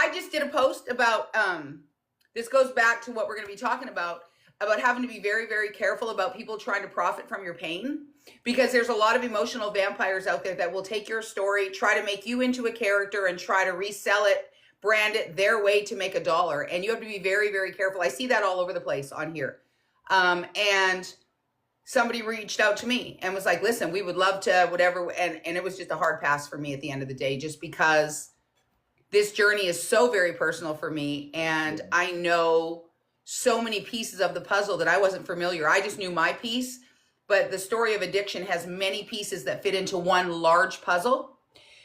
I just did a post about, this goes back to what we're going to be talking about having to be very, very careful about people trying to profit from your pain, because there's a lot of emotional vampires out there that will take your story, try to make you into a character and try to resell it, brand it their way to make a dollar. And you have to be very, very careful. I see that all over the place on here. And somebody reached out to me and was like, listen, we would love to whatever. And it was just a hard pass for me at the end of the day, just because this journey is so very personal for me. And I know so many pieces of the puzzle that I wasn't familiar. I just knew my piece, but the story of addiction has many pieces that fit into one large puzzle.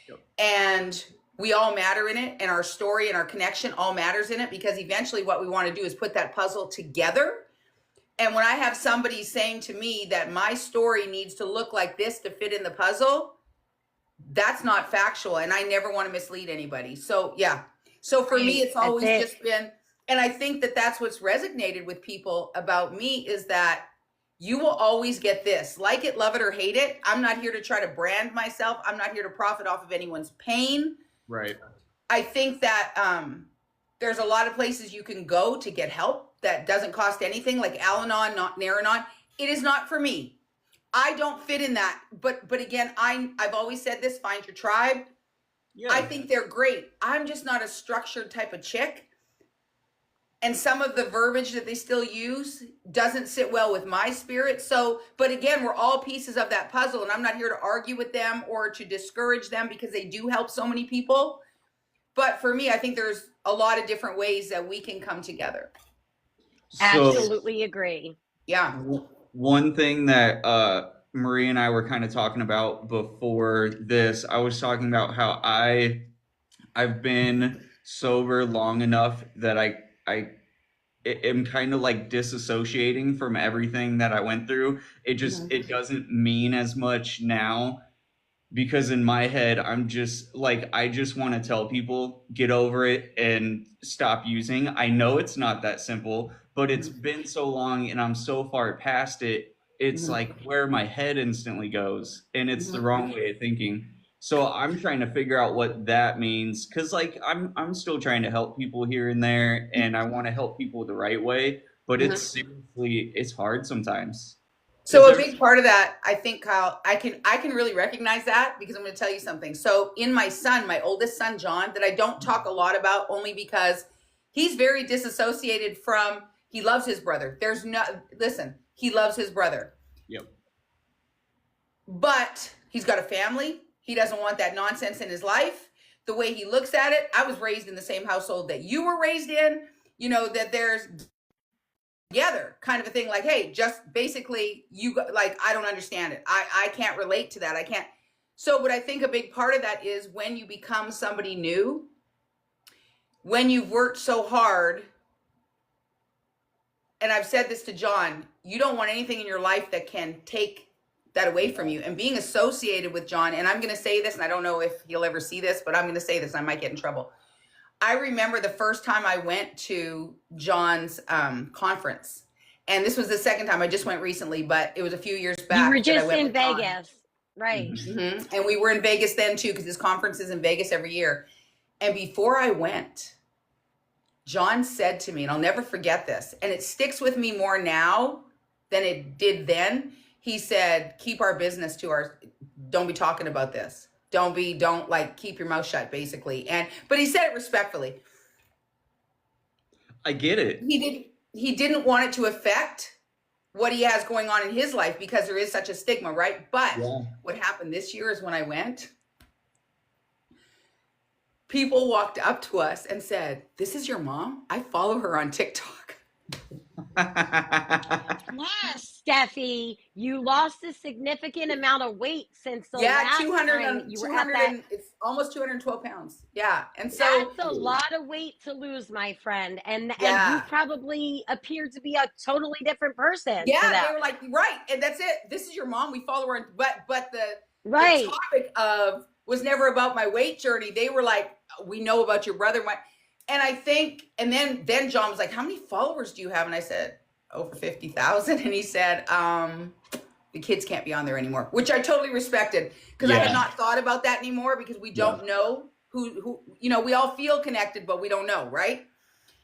Yep. And we all matter in it, and our story and our connection all matters in it, because eventually what we want to do is put that puzzle together. And when I have somebody saying to me that my story needs to look like this to fit in the puzzle, that's not factual, and I never want to mislead anybody. So yeah. So for me, it's always just been, and I think that that's what's resonated with people about me, is that you will always get this, like it, love it, or hate it. I'm not here to try to brand myself. I'm not here to profit off of anyone's pain. Right. I think that there's a lot of places you can go to get help that doesn't cost anything, like Al-Anon, not Nar-Anon. It is not for me. I don't fit in that. But again, I've always said this, find your tribe. Yeah. I think they're great. I'm just not a structured type of chick. And some of the verbiage that they still use doesn't sit well with my spirit. So, but again, we're all pieces of that puzzle, and I'm not here to argue with them or to discourage them, because they do help so many people. But for me, I think there's a lot of different ways that we can come together. Absolutely agree. Yeah. One thing that Marie and I were kind of talking about before this, I was talking about how I've been sober long enough that I am kind of like disassociating from everything that I went through. It just, it doesn't mean as much now, because in my head, I'm just like, I just want to tell people, get over it and stop using. I know it's not that simple, but it's been so long and I'm so far past it. It's like where my head instantly goes, and it's the wrong way of thinking. So I'm trying to figure out what that means, because like I'm still trying to help people here and there, and I want to help people the right way, but it's seriously, it's hard sometimes. So a big part of that, I think, Kyle, I can really recognize that, because I'm going to tell you something. So in my son, my oldest son, John, that I don't talk a lot about, only because he's very disassociated from, he loves his brother. Listen, he loves his brother. Yep. But he's got a family. He doesn't want that nonsense in his life. The way he looks at it, I was raised in the same household that you were raised in, you know, that there's together kind of a thing, like, hey, just basically like, I don't understand it. I can't relate to that. I can't. So what I think a big part of that is when you become somebody new, when you've worked so hard, and I've said this to John, you don't want anything in your life that can take that away from you. And being associated with John, and I'm going to say this, and I don't know if he'll ever see this, but I'm going to say this, and I might get in trouble. I remember the first time I went to John's conference, and this was the second time. I just went recently, but it was a few years back. You were just in Vegas, right? And we were in Vegas then too, because his conference is in Vegas every year. And before I went, John said to me, and I'll never forget this, and it sticks with me more now than it did then. He said, keep our business to don't be talking about this. Don't like, keep your mouth shut, basically. But he said it respectfully. I get it. He didn't want it to affect what he has going on in his life, because there is such a stigma, right? But what happened this year is when I went, people walked up to us and said, this is your mom? I follow her on TikTok. Yes, Steffi, you lost a significant amount of weight since the last 200 time you were at that. It's almost 212 pounds. Yeah. And so that's a lot of weight to lose, my friend. And you probably appeared to be a totally different person. Yeah, they were like, right. And that's it. This is your mom. We follow her. But the topic of was never about my weight journey. They were like, we know about your brother. And I think, and then John was like, how many followers do you have? And I said, over 50,000. And he said, the kids can't be on there anymore, which I totally respected, because I had not thought about that anymore, because we don't know who, you know, we all feel connected, but we don't know, right?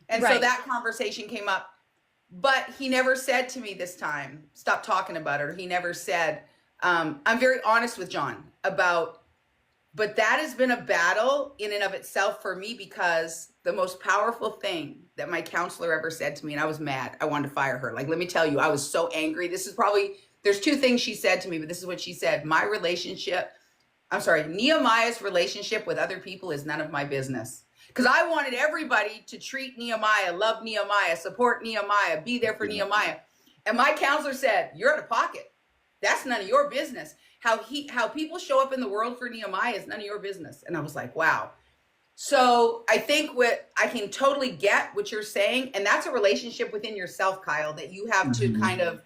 And so that conversation came up, but he never said to me this time, stop talking about it. Or he never said, I'm very honest with John about, but that has been a battle in and of itself for me, because the most powerful thing that my counselor ever said to me, and I was mad, I wanted to fire her. Like, let me tell you, I was so angry. This is probably, there's two things she said to me, but this is what she said. Nehemiah's relationship with other people is none of my business. Because I wanted everybody to treat Nehemiah, love Nehemiah, support Nehemiah, be there for Nehemiah. And my counselor said, you're out of pocket. That's none of your business. How people show up in the world for Nehemiah is none of your business. And I was like, wow. So I think I can totally get what you're saying. And that's a relationship within yourself, Kyle, that you have to kind of,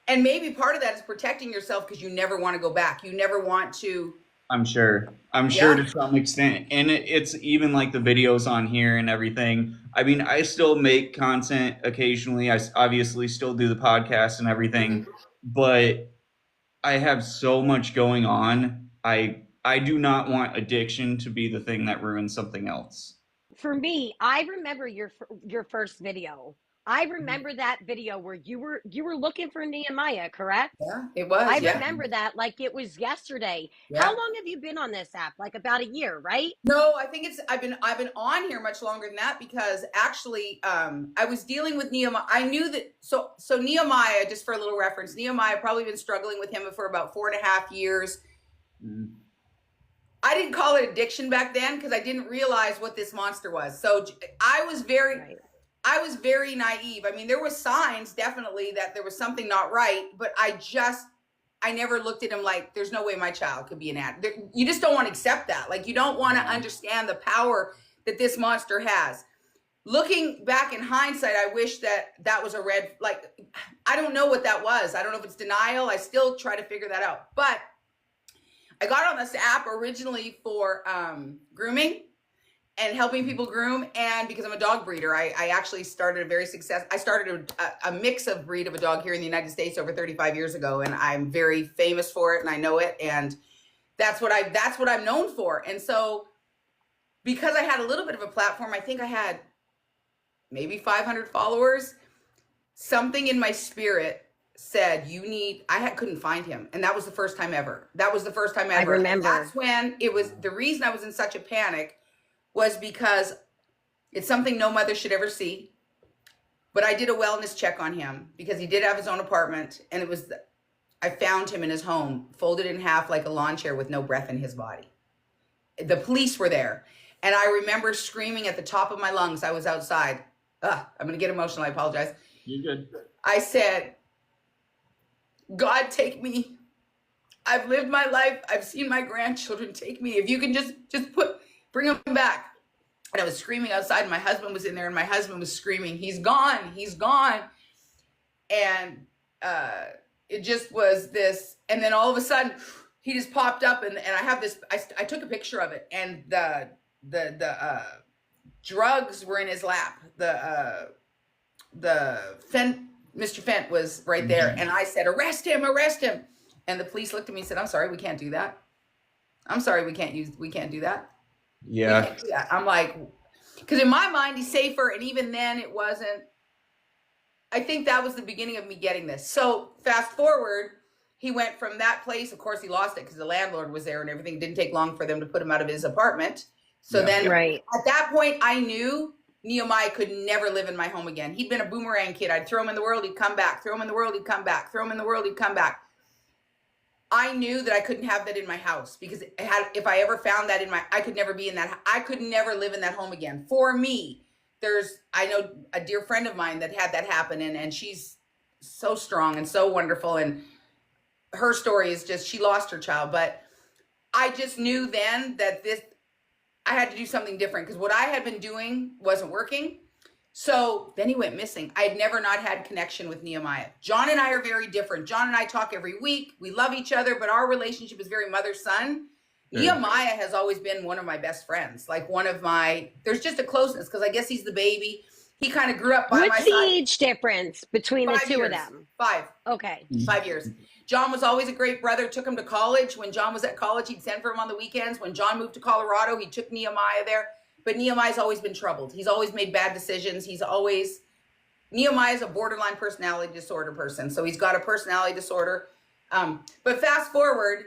and maybe part of that is protecting yourself because you never want to go back. You never want to. I'm sure to some extent. And it's even like the videos on here and everything. I mean, I still make content occasionally. I obviously still do the podcast and everything, but I have so much going on. I do not want addiction to be the thing that ruins something else. For me, I remember your first video. I remember that video where you were looking for Nehemiah, correct? Yeah, it was. I remember that like it was yesterday. Yeah. How long have you been on this app? Like about a year, right? No, I think I've been on here much longer than that, because actually I was dealing with Nehemiah. I knew that so Nehemiah, just for a little reference, Nehemiah, probably been struggling with him for about 4.5 years. I didn't call it addiction back then because I didn't realize what this monster was. So I was very naive. I mean, there was signs definitely that there was something not right, but I never looked at him like, there's no way my child could be an addict. You just don't want to accept that. Like, you don't want to understand the power that this monster has. Looking back in hindsight, I wish that was a red, like, I don't know what that was. I don't know if it's denial. I still try to figure that out. But I got on this app originally for grooming and helping people groom. And because I'm a dog breeder, I actually started I started a mix of breed of a dog here in the United States over 35 years ago. And I'm very famous for it, and I know it. And that's what I'm known for. And so because I had a little bit of a platform, I think I had maybe 500 followers, something in my spirit said, I couldn't find him. And that was the first time ever. I remember. And that's when it was, the reason I was in such a panic was because it's something no mother should ever see. But I did a wellness check on him because he did have his own apartment. And I found him in his home, folded in half like a lawn chair with no breath in his body. The police were there. And I remember screaming at the top of my lungs. I was outside. I'm going to get emotional. I apologize. You're good. I said, God, take me. I've lived my life. I've seen my grandchildren. Take me. If you can just bring him back. And I was screaming outside, and my husband was in there, and my husband was screaming, he's gone, he's gone. And it just was this. And then all of a sudden he just popped up, and I have this, I took a picture of it, and the drugs were in his lap. Mr. Fent was right there. And I said, arrest him. And the police looked at me and said, I'm sorry, we can't do that. I'm sorry, we can't do that. Yeah. We can't do that. I'm like, because in my mind, he's safer. And even then it wasn't. I think that was the beginning of me getting this. So fast forward, he went from that place. Of course, he lost it because the landlord was there and everything. It didn't take long for them to put him out of his apartment. So then at that point, I knew Nehemiah could never live in my home again. He'd been a boomerang kid. I'd throw him in the world, he'd come back. Throw him in the world, he'd come back. Throw him in the world, he'd come back. I knew that I couldn't have that in my house because if I ever found that I could never be in that. I could never live in that home again. For me, I know a dear friend of mine that had that happen, and she's so strong and so wonderful. And her story is just, she lost her child. But I just knew then that I had to do something different because what I had been doing wasn't working. So then he went missing. I had never not had connection with Nehemiah. John and I are very different. John and I talk every week. We love each other, but our relationship is very mother-son. Nehemiah has always been one of my best friends. Like there's just a closeness because I guess he's the baby. He kind of grew up by my side. What's the age difference between the two of them? 5. Okay. 5 years. John was always a great brother, took him to college. When John was at college, he'd send for him on the weekends. When John moved to Colorado, he took Nehemiah there. But Nehemiah's always been troubled. He's always made bad decisions. Nehemiah's a borderline personality disorder person. So he's got a personality disorder. But fast forward,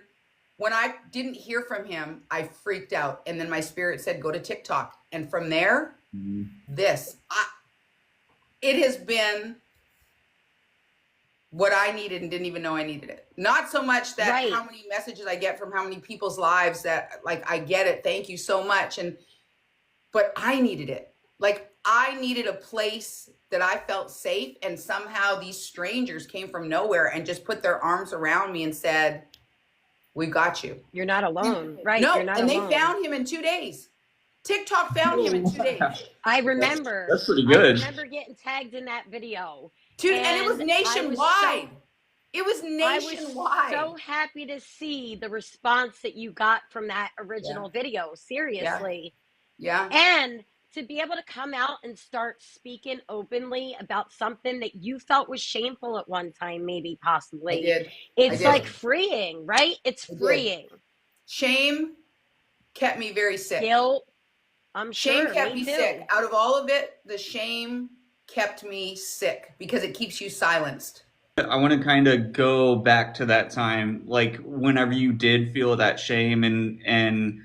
when I didn't hear from him, I freaked out. And then my spirit said, go to TikTok. And from there, it has been what I needed and didn't even know I needed it. Not so much that how many messages I get from how many people's lives that like, I get it. Thank you so much. But I needed it. Like I needed a place that I felt safe. And somehow these strangers came from nowhere and just put their arms around me and said, we got you. You're not alone. Right. No, You're not and alone. they found him in 2 days. TikTok found him in 2 days. I remember. That's pretty good. I remember getting tagged in that video. And it was nationwide. It was nationwide. I was so happy to see the response that you got from that original video. Seriously. Yeah. And to be able to come out and start speaking openly about something that you felt was shameful at one time, maybe possibly. I did. It's like freeing, right? It's freeing. Shame kept me very sick. Guilt. I'm sure. Shame kept me sick. Out of all of it, the shame kept me sick because it keeps you silenced. I want to kind of go back to that time, like whenever you did feel that shame and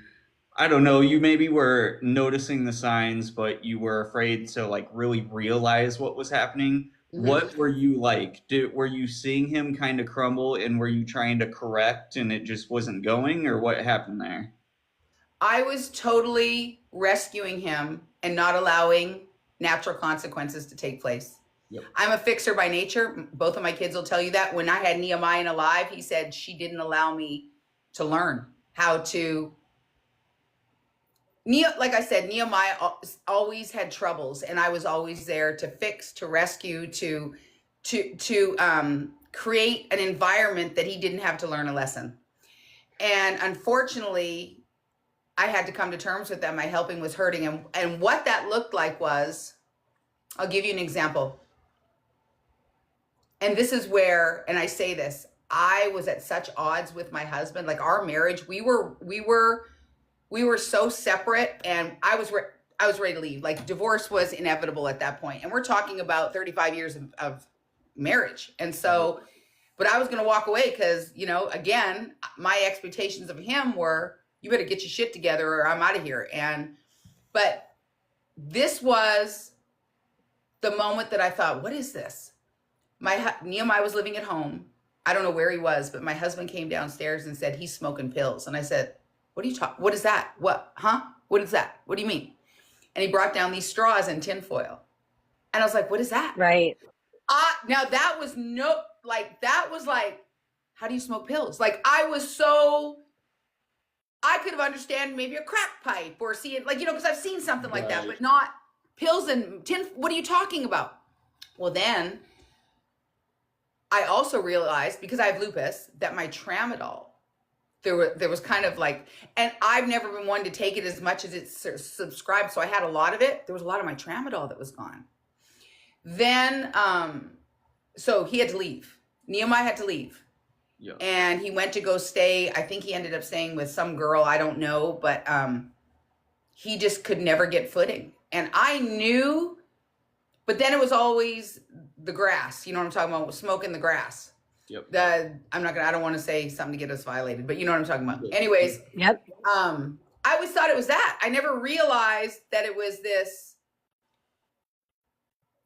I don't know, you maybe were noticing the signs, but you were afraid to like really realize what was happening. Mm-hmm. What were you like? Were you seeing him kind of crumble and were you trying to correct and it just wasn't going, or what happened there? I was totally rescuing him and not allowing natural consequences to take place. Yep. I'm a fixer by nature. Both of my kids will tell you that. When I had Nehemiah alive, he said she didn't allow me to learn how to. Like I said, Nehemiah always had troubles, and I was always there to fix, to rescue, to create an environment that he didn't have to learn a lesson. And unfortunately, I had to come to terms with that. My helping was hurting him. And what that looked like was, I'll give you an example. And this is where, and I say this, I was at such odds with my husband. Like our marriage, we were so separate, and I was ready to leave. Like divorce was inevitable at that point. And we're talking about 35 years of marriage. And so, but I was going to walk away because, you know, again, my expectations of him were, you better get your shit together or I'm out of here. But this was the moment that I thought, what is this? Nehemiah was living at home. I don't know where he was, but my husband came downstairs and said, he's smoking pills. And I said, what are you talking? What is that? What? Huh? What is that? What do you mean? And he brought down these straws and tinfoil. And I was like, what is that? Right. Now that was that was like, how do you smoke pills? Like I could have understand maybe a crack pipe or see it, like, you know, because I've seen something like that, but not pills and what are you talking about? Well, then I also realized, because I have lupus, that my tramadol, there was kind of like, and I've never been one to take it as much as it's subscribed. So I had a lot of it. There was a lot of my tramadol that was gone. Then, so he had to leave. Nehemiah had to leave. Yeah. And he went to go stay. I think he ended up staying with some girl. I don't know, but he just could never get footing. And I knew, but then it was always the grass. You know what I'm talking about? Smoking the grass. Yep. I don't want to say something to get us violated, but you know what I'm talking about. Anyways. Yep. I always thought it was that. I never realized that it was this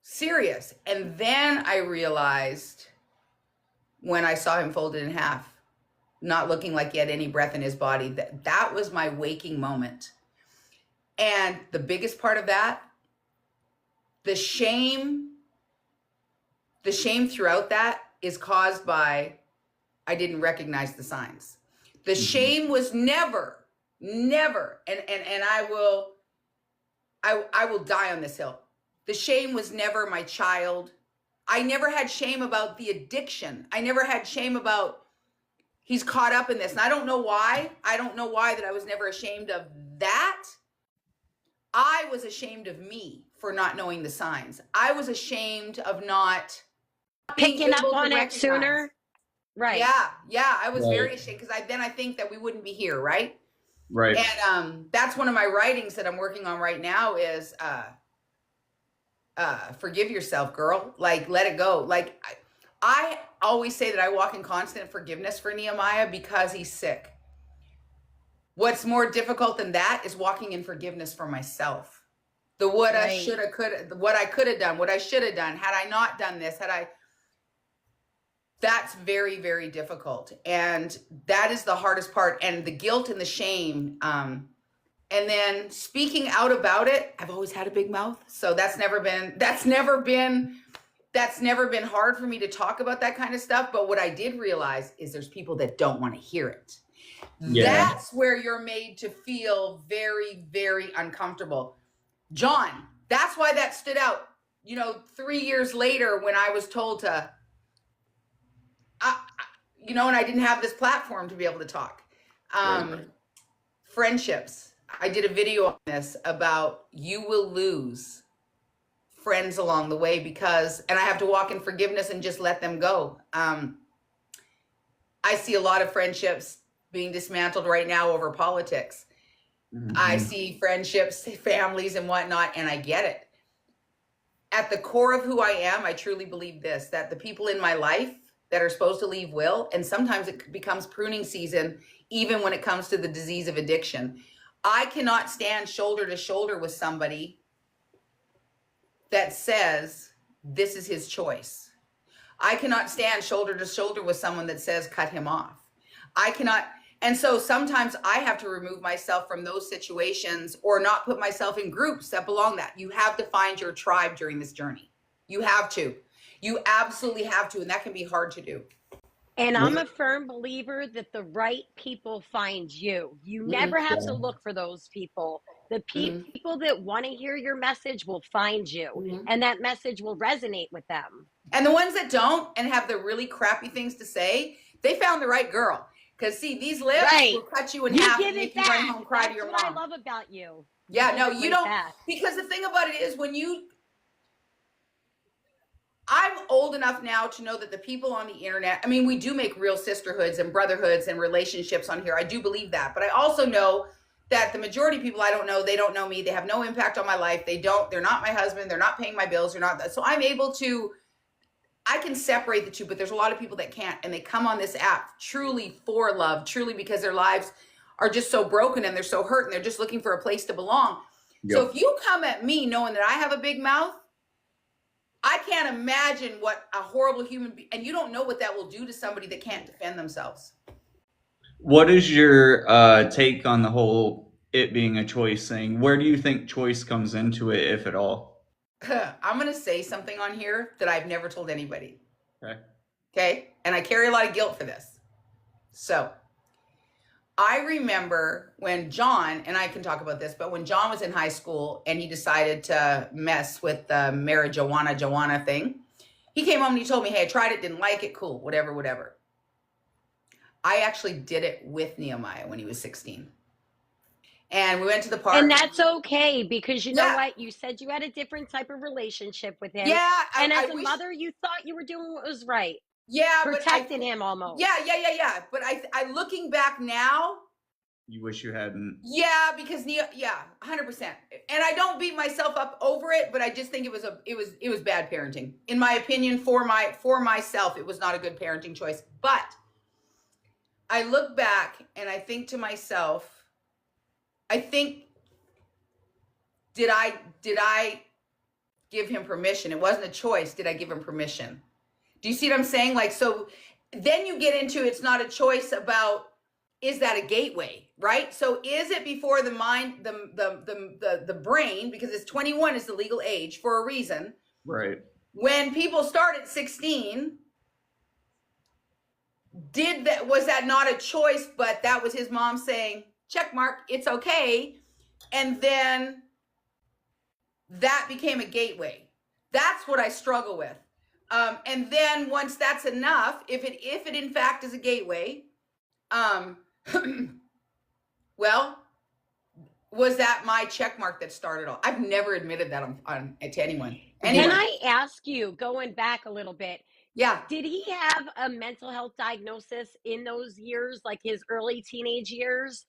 serious. And then I realized, when I saw him folded in half, not looking like he had any breath in his body, that was my waking moment. And the biggest part of that, the shame throughout that is caused by, I didn't recognize the signs. The shame was never, and I will die on this hill. The shame was never my child. I never had shame about the addiction. I never had shame about he's caught up in this. And I don't know why. I don't know why that I was never ashamed of that. I was ashamed of me for not knowing the signs. I was ashamed of not picking up on it sooner. Right. Yeah, I was Right. very ashamed because I think that we wouldn't be here, right? Right. And that's one of my writings that I'm working on right now is forgive yourself, girl. Like, let it go. Like, I always say that I walk in constant forgiveness for Nehemiah because he's sick. What's more difficult than that is walking in forgiveness for myself. The woulda, Right. shoulda, coulda, what I could have done, what I should have done, had I not done this, that's very, very difficult. And that is the hardest part. And the guilt and the shame. And then speaking out about it, I've always had a big mouth. So that's never been hard for me to talk about that kind of stuff. But what I did realize is there's people that don't want to hear it. Yeah. That's where you're made to feel very, very uncomfortable. John, that's why that stood out. 3 years later when I was told to, and I didn't have this platform to be able to talk. Right. Friendships. I did a video on this about you will lose friends along the way and I have to walk in forgiveness and just let them go. I see a lot of friendships being dismantled right now over politics. Mhm. I see friendships, families and whatnot, and I get it. At the core of who I am, I truly believe this, that the people in my life that are supposed to leave will, and sometimes it becomes pruning season, even when it comes to the disease of addiction. I cannot stand shoulder to shoulder with somebody that says this is his choice. I cannot stand shoulder to shoulder with someone that says cut him off. I cannot. And so sometimes I have to remove myself from those situations or not put myself in groups that belong that. You have to find your tribe during this journey. You have to. You absolutely have to. And that can be hard to do. And I'm a firm believer that the right people find you. You never have to look for those people. The people that want to hear your message will find you, and that message will resonate with them. And the ones that don't and have the really crappy things to say, they found the right girl. Because see, these lips will cut you in half and make you run home and cry to your mom. That's what I love about you. Yeah, no, you don't. Because the thing about it is I'm old enough now to know that the people on the internet, I mean, we do make real sisterhoods and brotherhoods and relationships on here. I do believe that. But I also know that the majority of people I don't know, they don't know me. They have no impact on my life. They're not my husband. They're not paying my bills. They're not that. So I can separate the two, but there's a lot of people that can't. And they come on this app truly for love, truly because their lives are just so broken and they're so hurt and they're just looking for a place to belong. Yep. So if you come at me knowing that I have a big mouth, I can't imagine what a horrible human being, and you don't know what that will do to somebody that can't defend themselves. What is your take on the whole it being a choice thing? Where do you think choice comes into it, if at all? I'm going to say something on here that I've never told anybody. Okay. And I carry a lot of guilt for this. So I remember when John, and I can talk about this, but when John was in high school and he decided to mess with the marijuana thing, he came home and he told me, hey, I tried it, didn't like it, cool, whatever. I actually did it with Nehemiah when he was 16. And we went to the park. And that's okay, because you know what? You said you had a different type of relationship with him. Yeah. And as a mother, you thought you were doing what was right. Yeah. Protecting him almost. Yeah. But I looking back now. You wish you hadn't. Yeah, because 100%. And I don't beat myself up over it, but I just think it was bad parenting. In my opinion, for myself, it was not a good parenting choice. But I look back and I think to myself, did I give him permission? It wasn't a choice. Did I give him permission? Do you see what I'm saying? Like, so then you get into, it's not a choice about, is that a gateway, right? So is it before the mind, the brain, because it's 21 is the legal age for a reason. Right. When people start at 16, was that not a choice, but that was his mom saying, check mark, it's okay. And then that became a gateway. That's what I struggle with. And then once that's enough, if it in fact is a gateway, well, was that my check mark that started all? I've never admitted that to anyone. Can I ask you, going back a little bit, Yeah. Did he have a mental health diagnosis in those years, like his early teenage years?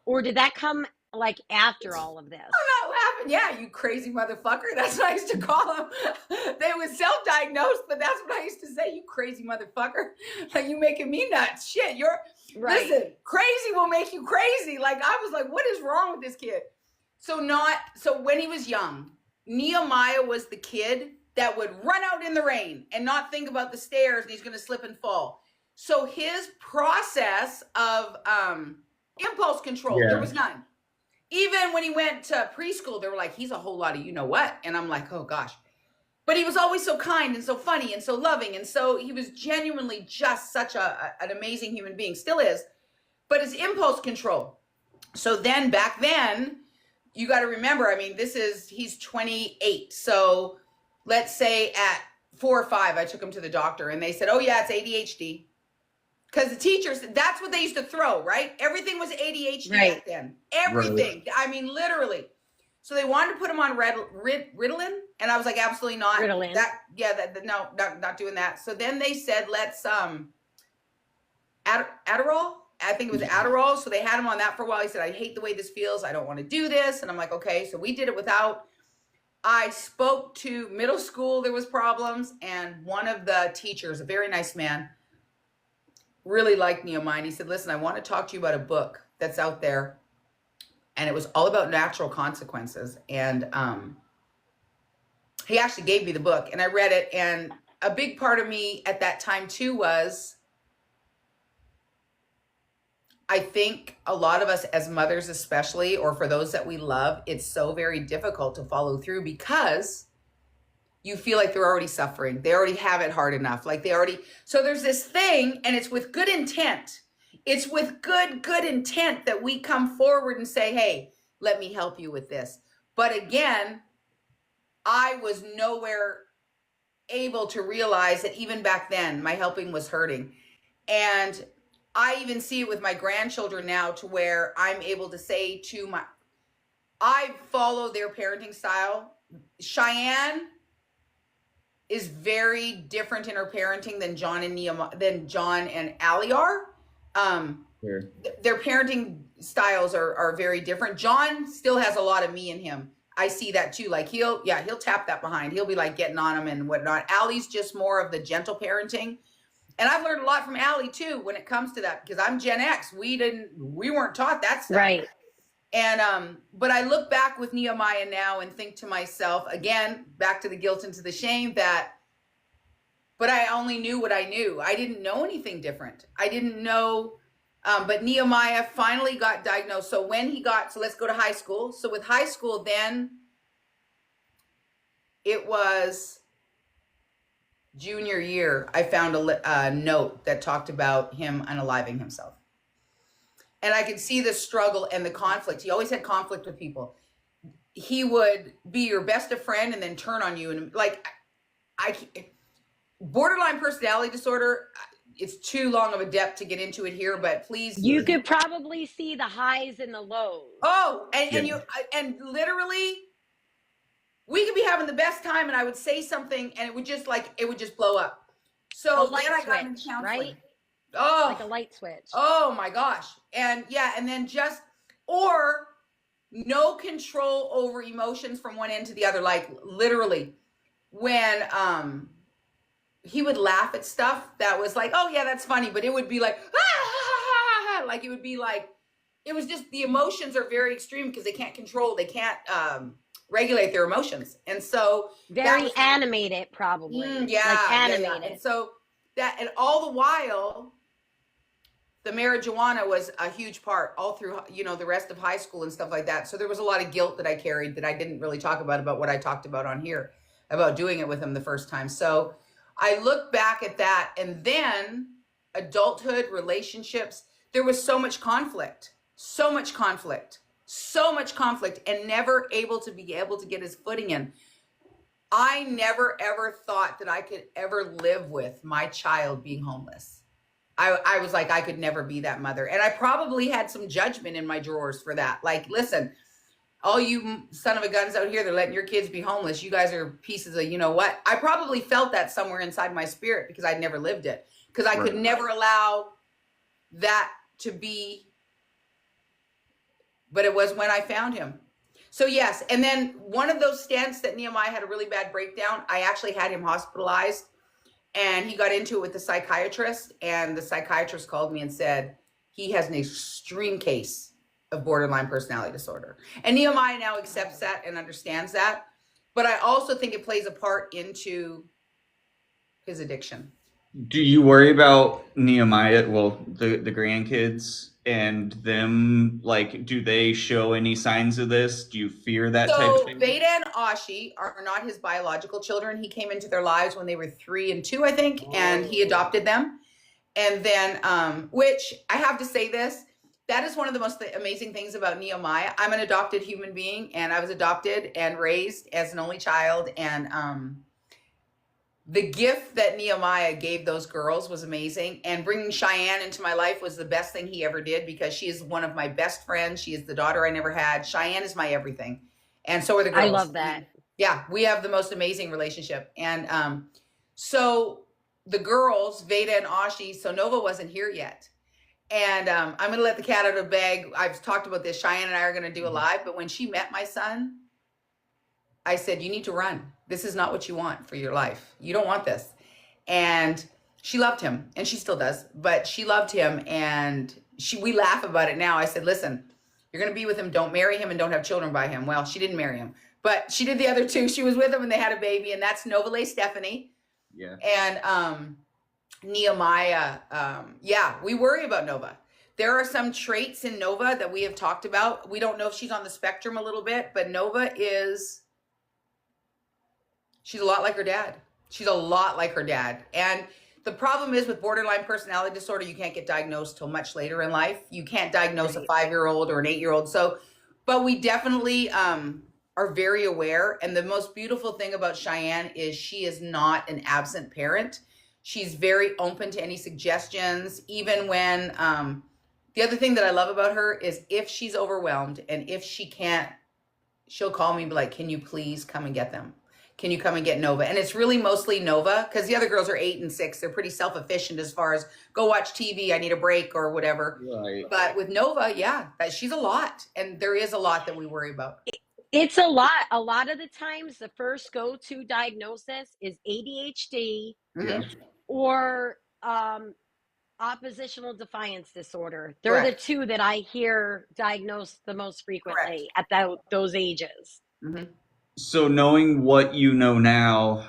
Or did that come like after all of this? I'm not laughing. Yeah, you crazy motherfucker. That's what I used to call him. They was self-diagnosed, but that's what I used to say. You crazy motherfucker. Like, you making me nuts. Shit, Right. listen, crazy will make you crazy. Like, I was like, what is wrong with this kid? So when he was young, Nehemiah was the kid that would run out in the rain and not think about the stairs and he's going to slip and fall. So his process of impulse control, there was none. Even when he went to preschool, they were like, he's a whole lot of you know what? And I'm like, oh gosh. But he was always so kind and so funny and so loving. And so he was genuinely just such an amazing human being, still is. But his impulse control. So then back then, you got to remember, I mean, he's 28. So let's say at 4 or 5, I took him to the doctor and they said, oh yeah, it's ADHD. Because the teachers, that's what they used to throw, right? Everything was ADHD back then. Everything. Right. I mean, literally. So they wanted to put him on Ritalin, and I was like, absolutely not. Ritalin. No, not doing that. So then they said, let's Adderall. I think it was Adderall. So they had him on that for a while. He said, I hate the way this feels. I don't want to do this. And I'm like, okay. So we did it without. I spoke to middle school. There was problems, and one of the teachers, a very nice man, really liked Nehemiah. He said, listen, I want to talk to you about a book that's out there. And it was all about natural consequences. And he actually gave me the book and I read it. And a big part of me at that time too was, I think a lot of us as mothers especially, or for those that we love, it's so very difficult to follow through because you feel like they're already suffering. They already have it hard enough. So there's this thing, and it's with good intent. It's with good intent that we come forward and say, hey, let me help you with this. But again, I was nowhere able to realize that even back then, my helping was hurting. And I even see it with my grandchildren now to where I'm able to say I follow their parenting style. Cheyenne is very different in her parenting than John and Allie are. Sure. Their parenting styles are very different. John still has a lot of me in him. I see that too. Like he'll tap that behind. He'll be like getting on him and whatnot. Allie's just more of the gentle parenting. And I've learned a lot from Allie too when it comes to that, because I'm Gen X. We weren't taught that stuff. Right. And but I look back with Nehemiah now and think to myself, again, back to the guilt and to the shame, but I only knew what I knew. I didn't know anything different. I didn't know, but Nehemiah finally got diagnosed. So let's go to high school. So with high school, then it was junior year. I found a note that talked about him unaliving himself. And I could see the struggle and the conflict. He always had conflict with people. He would be your best of friend and then turn on you. And like, borderline personality disorder, it's too long of a depth to get into it here, but please. You could probably see the highs and the lows. Oh, and literally, we could be having the best time and I would say something and it would just blow up. So then I got into counseling. Right? Oh, like a light switch. Oh my gosh. And then or no control over emotions from one end to the other. Like literally when he would laugh at stuff that was like, oh yeah, that's funny. But it would be like, ah, like it would be like, it was just, the emotions are very extreme because they can't regulate their emotions. And so very animated probably. Like animated. Yeah. And so and all the while, the marijuana was a huge part all through, the rest of high school and stuff like that. So there was a lot of guilt that I carried that I didn't really talk about what I talked about on here, about doing it with him the first time. So I look back at that, and then adulthood, relationships, there was so much conflict, and never able to get his footing in. I never, ever thought that I could ever live with my child being homeless. I was like, I could never be that mother. And I probably had some judgment in my drawers for that. Like, listen, all you son of a guns out here, they're letting your kids be homeless. You guys are pieces of, you know what? I probably felt that somewhere inside my spirit because I'd never lived it. Because I could never allow that to be. But it was when I found him. So yes. And then one of those stints that Nehemiah had a really bad breakdown, I actually had him hospitalized, and he got into it with the psychiatrist, and the psychiatrist called me and said, he has an extreme case of borderline personality disorder. And Nehemiah now accepts that and understands that. But I also think it plays a part into his addiction. Do you worry about Nehemiah, well, the grandkids and them, like, do they show any signs of this? Do you fear that type of So thing? Veda and Ashi are not his biological children. He came into their lives when they were 3 and 2, I think, and he adopted them. And then, which I have to say this, that is one of the most amazing things about Nehemiah. I'm an adopted human being, and I was adopted and raised as an only child. And the gift that Nehemiah gave those girls was amazing. And bringing Cheyenne into my life was the best thing he ever did, because she is one of my best friends. She is the daughter I never had. Cheyenne is my everything. And so are the girls. I love that. Yeah, we have the most amazing relationship. And so the girls, Veda and Ashi, so Nova wasn't here yet. And I'm going to let the cat out of the bag. I've talked about this. Cheyenne and I are going to do a live. But when she met my son, I said, you need to run. This is not what you want for your life. You don't want this. And she loved him, and she still does, but she loved him. And we laugh about it now. I said, listen, you're going to be with him. Don't marry him and don't have children by him. Well, she didn't marry him, but she did the other two. She was with him and they had a baby, and that's Novale Stephanie. Yeah. And Nehemiah, yeah, we worry about Nova. There are some traits in Nova that we have talked about. We don't know if she's on the spectrum a little bit, but Nova she's a lot like her dad. She's a lot like her dad. And the problem is with borderline personality disorder, you can't get diagnosed till much later in life. You can't diagnose a 5-year-old or an 8-year-old. So, but we definitely are very aware. And the most beautiful thing about Cheyenne is she is not an absent parent. She's very open to any suggestions, even when the other thing that I love about her is if she's overwhelmed and if she can't, she'll call me and be like, can you please come and get them? Can you come and get Nova? And it's really mostly Nova, because the other girls are 8 and 6. They're pretty self-efficient as far as go watch TV, I need a break or whatever. Right. But with Nova, yeah, she's a lot. And there is a lot that we worry about. It's a lot. A lot of the times the first go-to diagnosis is ADHD or oppositional defiance disorder. They're the two that I hear diagnosed the most frequently at those ages. Mm-hmm. So knowing what you know now,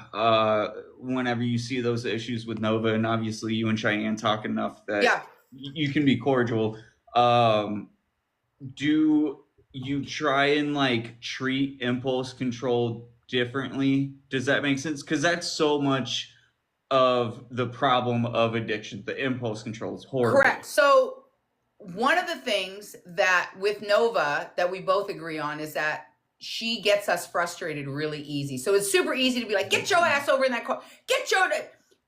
whenever you see those issues with Nova, and obviously you and Cheyenne talk enough that you can be cordial, do you try and like treat impulse control differently? Does that make sense? Because that's so much of the problem of addiction. The impulse control is horrible. Correct. So one of the things that with Nova that we both agree on is that she gets us frustrated really easy. So it's super easy to be like, get your ass over in that car.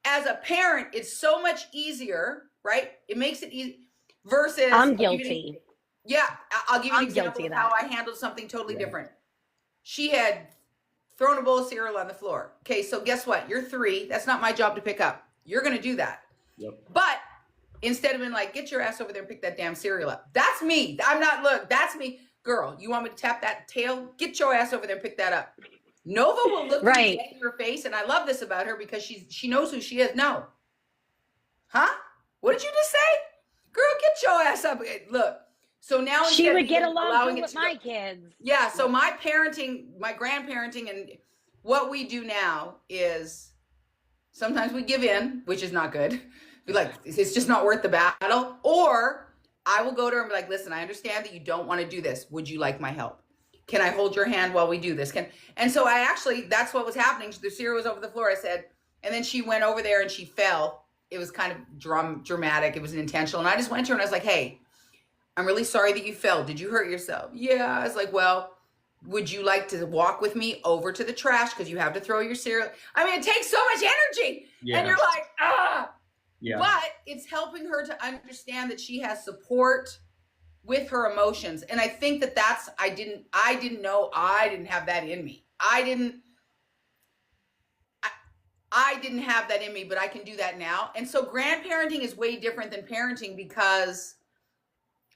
As a parent, it's so much easier, right? It makes it easy versus. I'm guilty. I'll give you an example of how I handled something totally different. She had thrown a bowl of cereal on the floor. Okay, so guess what? You're 3. That's not my job to pick up. You're going to do that. Yep. But instead of being like, get your ass over there and pick that damn cereal up. That's me. That's me. Girl, you want me to tap that tail? Get your ass over there and pick that up. Nova will look in your face, and I love this about her because she knows who she is. No. Huh? What did you just say? Girl, get your ass up. Look. So now she would get along with my kids. Yeah, so my grandparenting, and what we do now is sometimes we give in, which is not good. Be like, it's just not worth the battle. Or I will go to her and be like, listen, I understand that you don't want to do this. Would you like my help? Can I hold your hand while we do this? And so that's what was happening. The cereal was over the floor. I said, and then she went over there and she fell. It was kind of dramatic. It was intentional. And I just went to her and I was like, hey, I'm really sorry that you fell. Did you hurt yourself? Yeah. I was like, well, would you like to walk with me over to the trash? Because you have to throw your cereal. I mean, it takes so much energy. Yeah. And you're like, ah. Yeah. But it's helping her to understand that she has support with her emotions. And I think that that's, I didn't know I didn't have that in me. I didn't have that in me, but I can do that now. And so grandparenting is way different than parenting because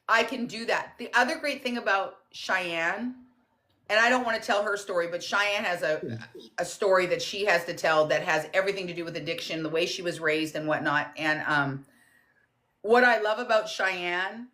I can do that. The other great thing about Cheyenne, and I don't want to tell her story, but Cheyenne has a story that she has to tell that has everything to do with addiction, the way she was raised and whatnot. And what I love about Cheyenne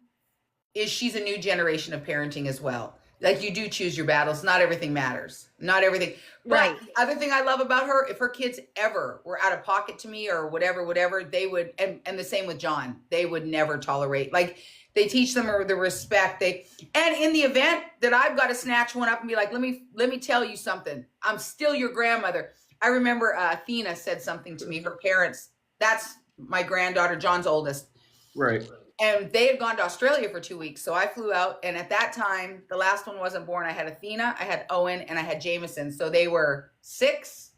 is she's a new generation of parenting as well. Like, you do choose your battles. Not everything matters. Not everything. But Right. the other thing I love about her, if her kids ever were out of pocket to me or whatever, they would, and the same with John, they would never tolerate. Like, they teach them the respect. And in the event that I've got to snatch one up and be like, let me tell you something. I'm still your grandmother. I remember Athena said something to me. Her parents, that's my granddaughter, John's oldest. Right. And they had gone to Australia for 2 weeks. So I flew out. And at that time, the last one wasn't born. I had Athena, I had Owen, and I had Jameson. So they were 6,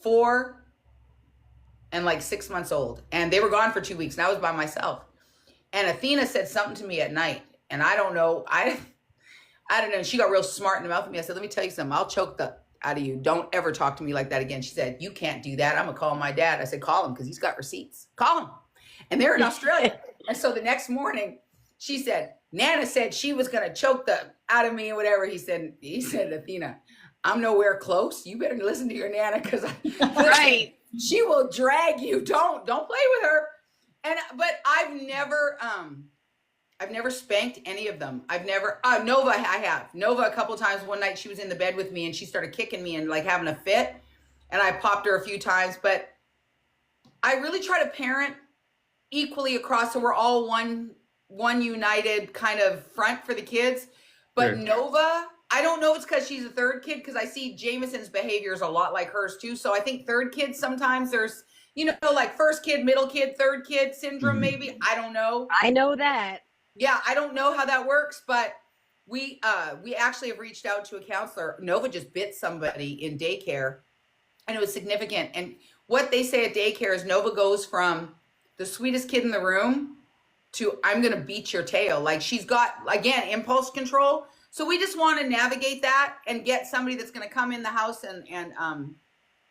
4, and like 6 months old. And they were gone for 2 weeks. And I was by myself. And Athena said something to me at night. And I don't know. I don't know. She got real smart in the mouth of me. I said, let me tell you something. I'll choke the out of you. Don't ever talk to me like that again. She said, you can't do that. I'm going to call my dad. I said, call him because he's got receipts. Call him. And they're in Australia. And so the next morning, she said, Nana said she was going to choke the out of me and whatever. He said, Athena, I'm nowhere close. You better listen to your Nana because Right. she will drag you. Don't play with her. But I've never spanked any of them. I've never, Nova, I have. Nova a couple times. One night she was in the bed with me and she started kicking me and like having a fit. And I popped her a few times. But I really try to parent equally across, so we're all one united kind of front for the kids. But Sure. Nova, I don't know, it's because she's a third kid, because I see Jameson's behavior is a lot like hers too. So I think third kids, sometimes there's, like first kid, middle kid, third kid syndrome, maybe. I don't know. I know that. Yeah, I don't know how that works, but we actually have reached out to a counselor. Nova just bit somebody in daycare, and it was significant. And what they say at daycare is Nova goes from the sweetest kid in the room to I'm going to beat your tail. Like, she's got, again, impulse control. So we just want to navigate that and get somebody that's going to come in the house and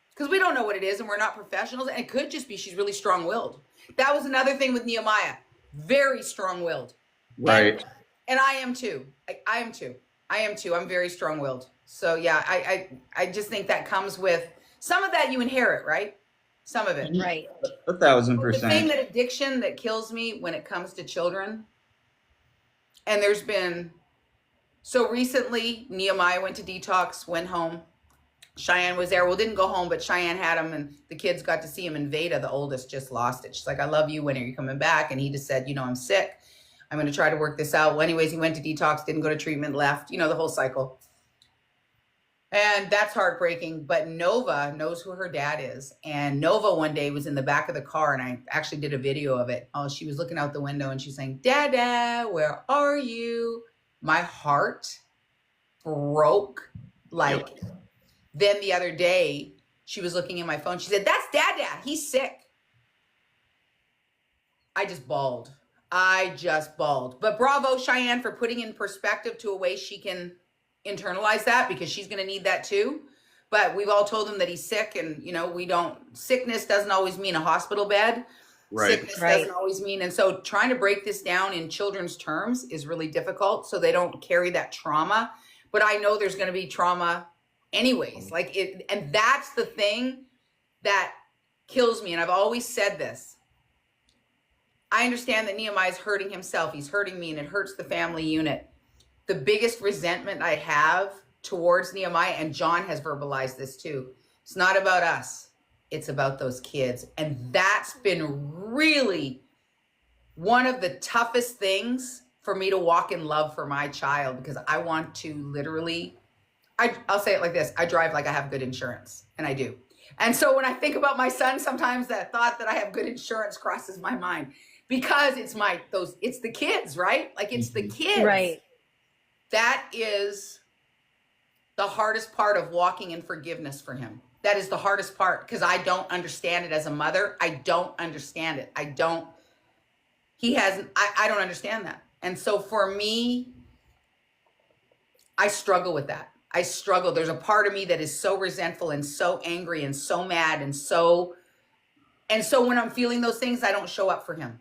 because we don't know what it is and we're not professionals. And it could just be she's really strong-willed. That was another thing with Nehemiah. Very strong-willed. Right. And I am too. I am too. I'm very strong-willed. So yeah, I just think that comes with some of that you inherit, right? Some of it. Right. 1,000%. The thing, that addiction that kills me when it comes to children, and there's been, so recently Nehemiah went to detox, went home. Cheyenne was there. Well, didn't go home, but Cheyenne had him and the kids got to see him, and Veda, the oldest, just lost it. She's like, I love you. When are you coming back? And he just said, I'm sick. I'm going to try to work this out. Well, anyways, he went to detox, didn't go to treatment, left, the whole cycle. And that's heartbreaking. But Nova knows who her dad is. And Nova one day was in the back of the car, and I actually did a video of it. Oh, she was looking out the window and she's saying, Dada, where are you? My heart broke. Like, then the other day, she was looking at my phone. She said, that's Dada. He's sick. I just bawled. But bravo, Cheyenne, for putting in perspective to a way she can internalize that, because she's going to need that too. But we've all told him that he's sick, and sickness doesn't always mean a hospital bed. Right. Sickness doesn't always mean, and so trying to break this down in children's terms is really difficult, so they don't carry that trauma. But I know there's going to be trauma anyways, and that's the thing that kills me. And I've always said this. I understand that Nehemiah's hurting himself. He's hurting me, and it hurts the family unit. The biggest resentment I have towards Nehemiah, and John has verbalized this too, it's not about us. It's about those kids. And that's been really one of the toughest things for me to walk in love for my child, because I want to literally, I'll say it like this. I drive like I have good insurance, and I do. And so when I think about my son, sometimes that thought that I have good insurance crosses my mind, because it's the kids, right? Like, it's the kids. Right. That is the hardest part of walking in forgiveness for him. That is the hardest part, because I don't understand it as a mother. I don't understand it. He hasn't, I don't understand that. And so for me, I struggle with that. I struggle. There's a part of me that is so resentful and so angry and so mad and so when I'm feeling those things, I don't show up for him.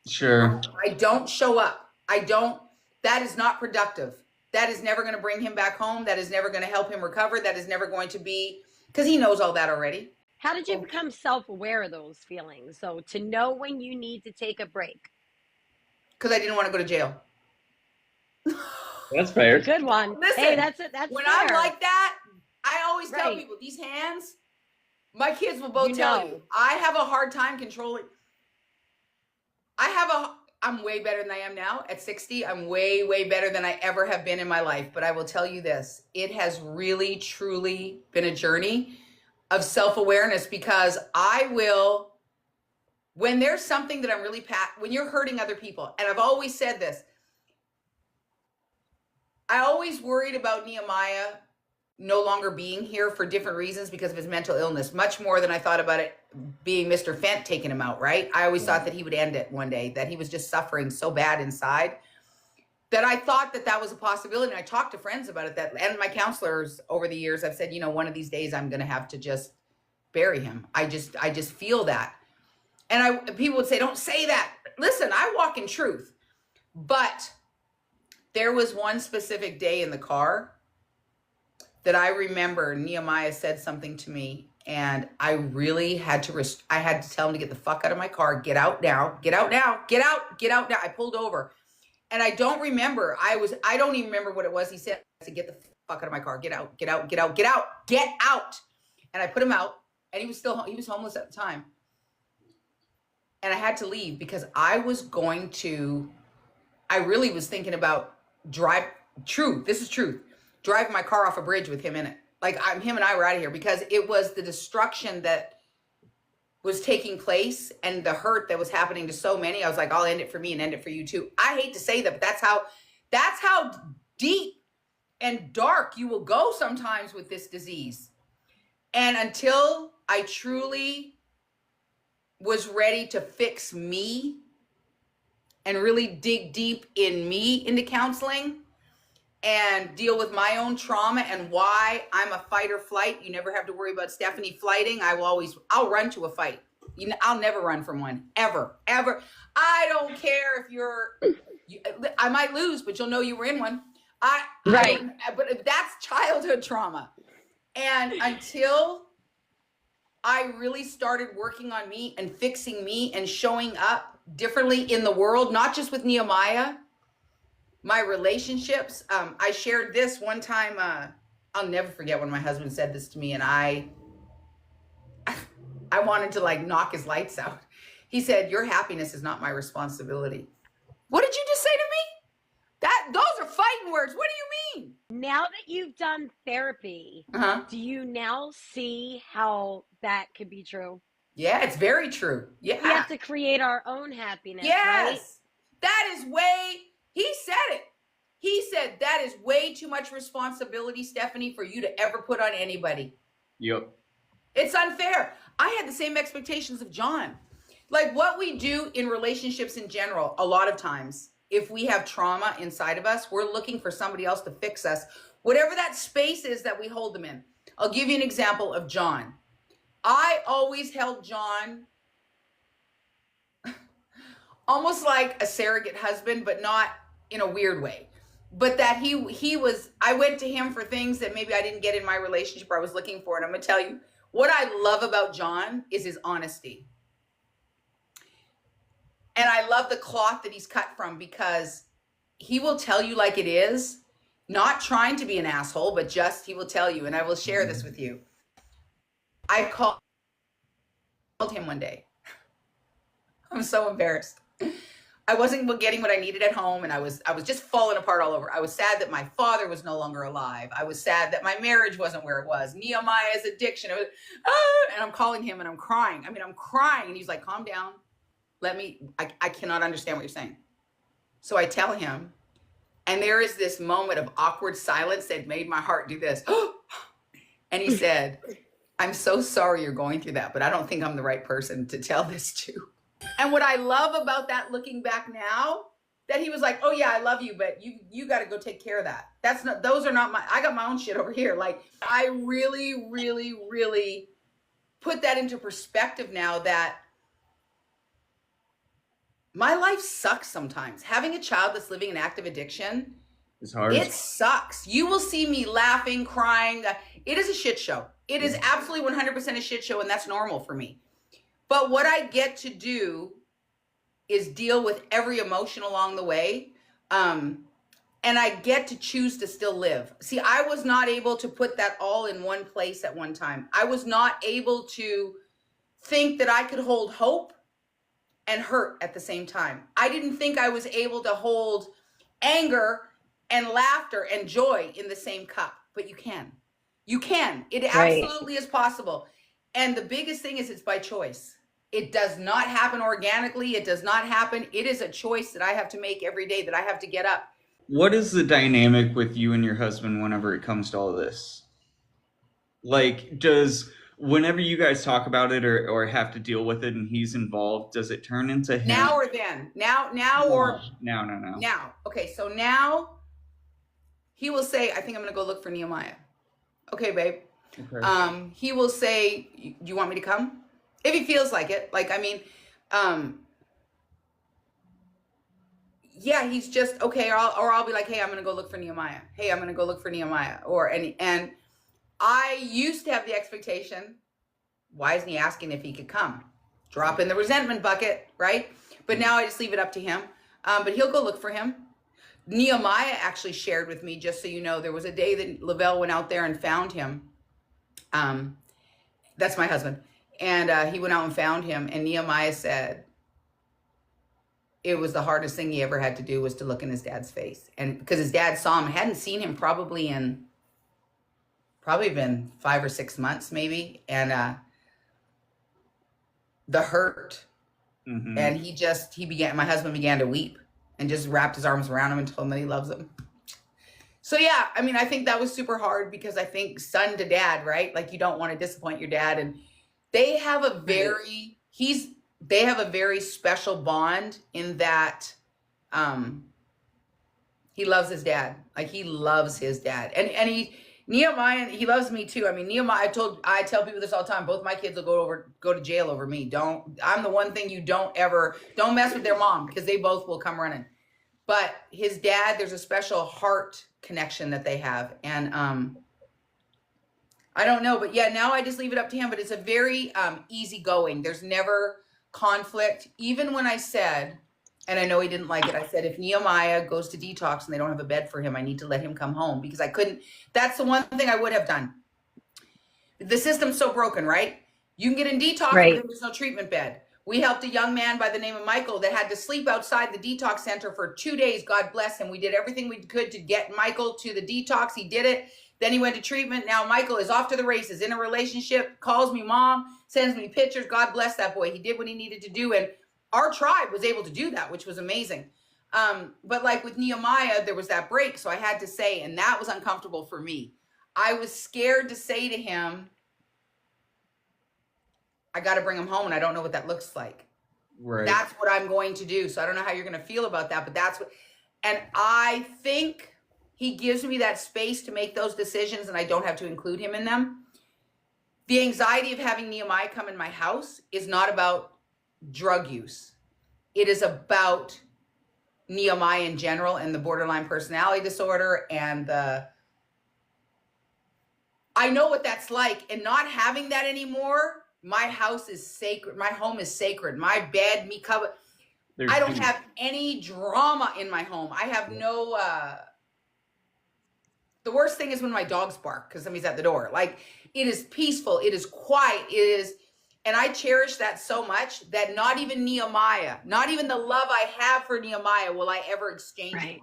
Sure. I don't show up. That is not productive. That is never going to bring him back home. That is never going to help him recover. That is never going to be, because he knows all that already. How did you become self-aware of those feelings? So to know when you need to take a break. Because I didn't want to go to jail. That's fair. Good one. Listen, hey, that's it. That's when fair. I'm like that, I always tell Right. people, these hands, my kids will both tell you, I have a hard time controlling. I'm way better than I am now at 60. I'm way, way better than I ever have been in my life. But I will tell you this, it has really, truly been a journey of self-awareness, because when there's something that I'm really when you're hurting other people, and I've always said this, I always worried about Nehemiah no longer being here for different reasons because of his mental illness, much more than I thought about it being Mr. Fent taking him out, right? I always thought that he would end it one day, that he was just suffering so bad inside that I thought that was a possibility. And I talked to friends about it, and my counselors over the years, I've said, one of these days I'm going to have to just bury him. I just feel that. And people would say, don't say that. Listen, I walk in truth. But there was one specific day in the car that I remember Nehemiah said something to me, and I really had to tell him to get the fuck out of my car. Get out now. Get out now. Get out. Get out now. I pulled over. And I don't remember. I don't even remember what it was he said. I said, get the fuck out of my car. Get out. Get out. Get out. Get out. Get out. And I put him out, and he was homeless at the time. And I had to leave because I really was thinking about this is truth. Driving my car off a bridge with him in it. Like him and I were out of here, because it was the destruction that was taking place and the hurt that was happening to so many. I was like, I'll end it for me and end it for you too. I hate to say that, but that's how deep and dark you will go sometimes with this disease. And until I truly was ready to fix me and really dig deep in me into counseling and deal with my own trauma and why I'm a fight or flight. You never have to worry about Stephanie flighting. I'll run to a fight. I'll never run from one, ever. I don't care if I might lose, but you'll know you were in one. But that's childhood trauma. And until I really started working on me and fixing me and showing up differently in the world, not just with Nehemiah, my relationships. I shared this one time. I'll never forget when my husband said this to me, and I wanted to knock his lights out. He said, your happiness is not my responsibility. What did you just say to me? Those are fighting words. What do you mean? Now that you've done therapy, do you now see how that could be true? Yeah, it's very true. Yeah. We have to create our own happiness. Yes. Right? That is he said it. He said, that is way too much responsibility, Stephanie, for you to ever put on anybody. Yep. It's unfair. I had the same expectations of John. Like what we do in relationships in general, a lot of times, if we have trauma inside of us, we're looking for somebody else to fix us, whatever that space is that we hold them in. I'll give you an example of John. I always held John almost like a surrogate husband, but not in a weird way. But that I went to him for things that maybe I didn't get in my relationship or I was looking for. And I'm going to tell you, what I love about John is his honesty. And I love the cloth that he's cut from, because he will tell you like it is, not trying to be an asshole, but just he will tell you. And I will share this with you. I called him one day. I'm so embarrassed. I wasn't getting what I needed at home, and I was just falling apart all over. I was sad that my father was no longer alive. I was sad that my marriage wasn't where it was. Nehemiah's addiction. It was, and I'm calling him and I'm crying. I'm crying, and he's like, calm down. I cannot understand what you're saying. So I tell him, and there is this moment of awkward silence that made my heart do this. And he said, I'm so sorry you're going through that, but I don't think I'm the right person to tell this to. And what I love about that, looking back now, that he was like, oh yeah, I love you, but you got to go take care of that. Those are not I got my own shit over here. Like, I really, really, really put that into perspective now, that my life sucks sometimes. Having a child that's living in active addiction, It's hard. it sucks. You will see me laughing, crying. It is a shit show. It is absolutely 100% a shit show, and that's normal for me. But what I get to do is deal with every emotion along the way. And I get to choose to still live. See, I was not able to put that all in one place at one time. I was not able to think that I could hold hope and hurt at the same time. I didn't think I was able to hold anger and laughter and joy in the same cup, but you can. You can. It absolutely is possible. And the biggest thing is, it's by choice. It does not happen organically. It does not happen. It is a choice that I have to make every day, that I have to get up. What is the dynamic with you and your husband whenever it comes to all this? Like, whenever you guys talk about it or have to deal with it and he's involved, does it turn into him? Now or then? Now or? No. Now. Okay, so now he will say, I think I'm going to go look for Nehemiah. Okay, babe. Okay. He will say, do you want me to come? If he feels like it. Like, I mean, yeah, he's just, okay, or I'll be like, hey, I'm going to go look for Nehemiah. Hey, I'm going to go look for Nehemiah. And I used to have the expectation, why isn't he asking if he could come? Drop in the resentment bucket, right? But now I just leave it up to him. But he'll go look for him. Nehemiah actually shared with me, just so you know, there was a day that Lavelle went out there and found him. That's my husband. And he went out and found him. And Nehemiah said it was the hardest thing he ever had to do, was to look in his dad's face. And because his dad saw him, hadn't seen him probably been 5 or 6 months maybe. And the hurt. Mm-hmm. And my husband began to weep and just wrapped his arms around him and told him that he loves him. So yeah, I mean, I think that was super hard, because I think son to dad, right? Like, you don't want to disappoint your dad. And they have a very, special bond in that he loves his dad. Like, he loves his dad. And Nehemiah, he loves me too. I mean, Nehemiah, I tell people this all the time. Both my kids will go to jail over me. I'm the one thing you don't mess with their mom, because they both will come running. But his dad, there's a special heart connection that they have. And I don't know, but yeah, now I just leave it up to him. But it's a very easygoing. There's never conflict. Even when I said, and I know he didn't like it, I said, if Nehemiah goes to detox and they don't have a bed for him, I need to let him come home, because I couldn't. That's the one thing I would have done. The system's so broken, right? You can get in detox, right, but there's no treatment bed. We helped a young man by the name of Michael that had to sleep outside the detox center for 2 days. God bless him. We did everything we could to get Michael to the detox. He did it. Then he went to treatment. Now Michael is off to the races, in a relationship, calls me mom, sends me pictures. God bless that boy. He did what he needed to do. And our tribe was able to do that, which was amazing. But like with Nehemiah, there was that break. So I had to say, and that was uncomfortable for me. I was scared to say to him, I got to bring him home, and I don't know what that looks like. Right. That's what I'm going to do. So I don't know how you're going to feel about that, but that's what, and I think he gives me that space to make those decisions, and I don't have to include him in them. The anxiety of having Nehemiah come in my house is not about drug use. It is about Nehemiah in general, and the borderline personality disorder, and I know what that's like, and not having that anymore. My house is sacred. My home is sacred. My bed, me cover. I don't have any drama in my home. I have no, the worst thing is when my dogs bark because somebody's at the door. Like, it is peaceful. It is quiet. It is, and I cherish that so much that not even Nehemiah, not even the love I have for Nehemiah will I ever exchange. Right.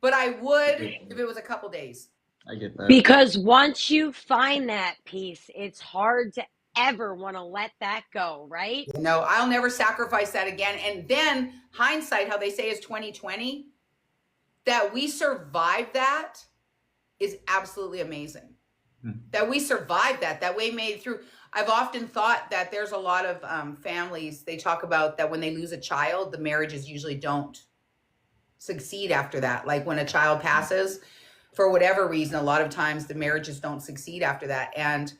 But I would if it was a couple days. I get that. Because once you find that peace, it's hard to ever want to let that go, right? No, I'll never sacrifice that again. And then hindsight, how they say is 2020, that we survived that is absolutely amazing. that we survived that we made it through. I've often thought that there's a lot of families, they talk about that when they lose a child, the marriages usually don't succeed after that. Like when a child passes, for whatever reason, a lot of times the marriages don't succeed after that. And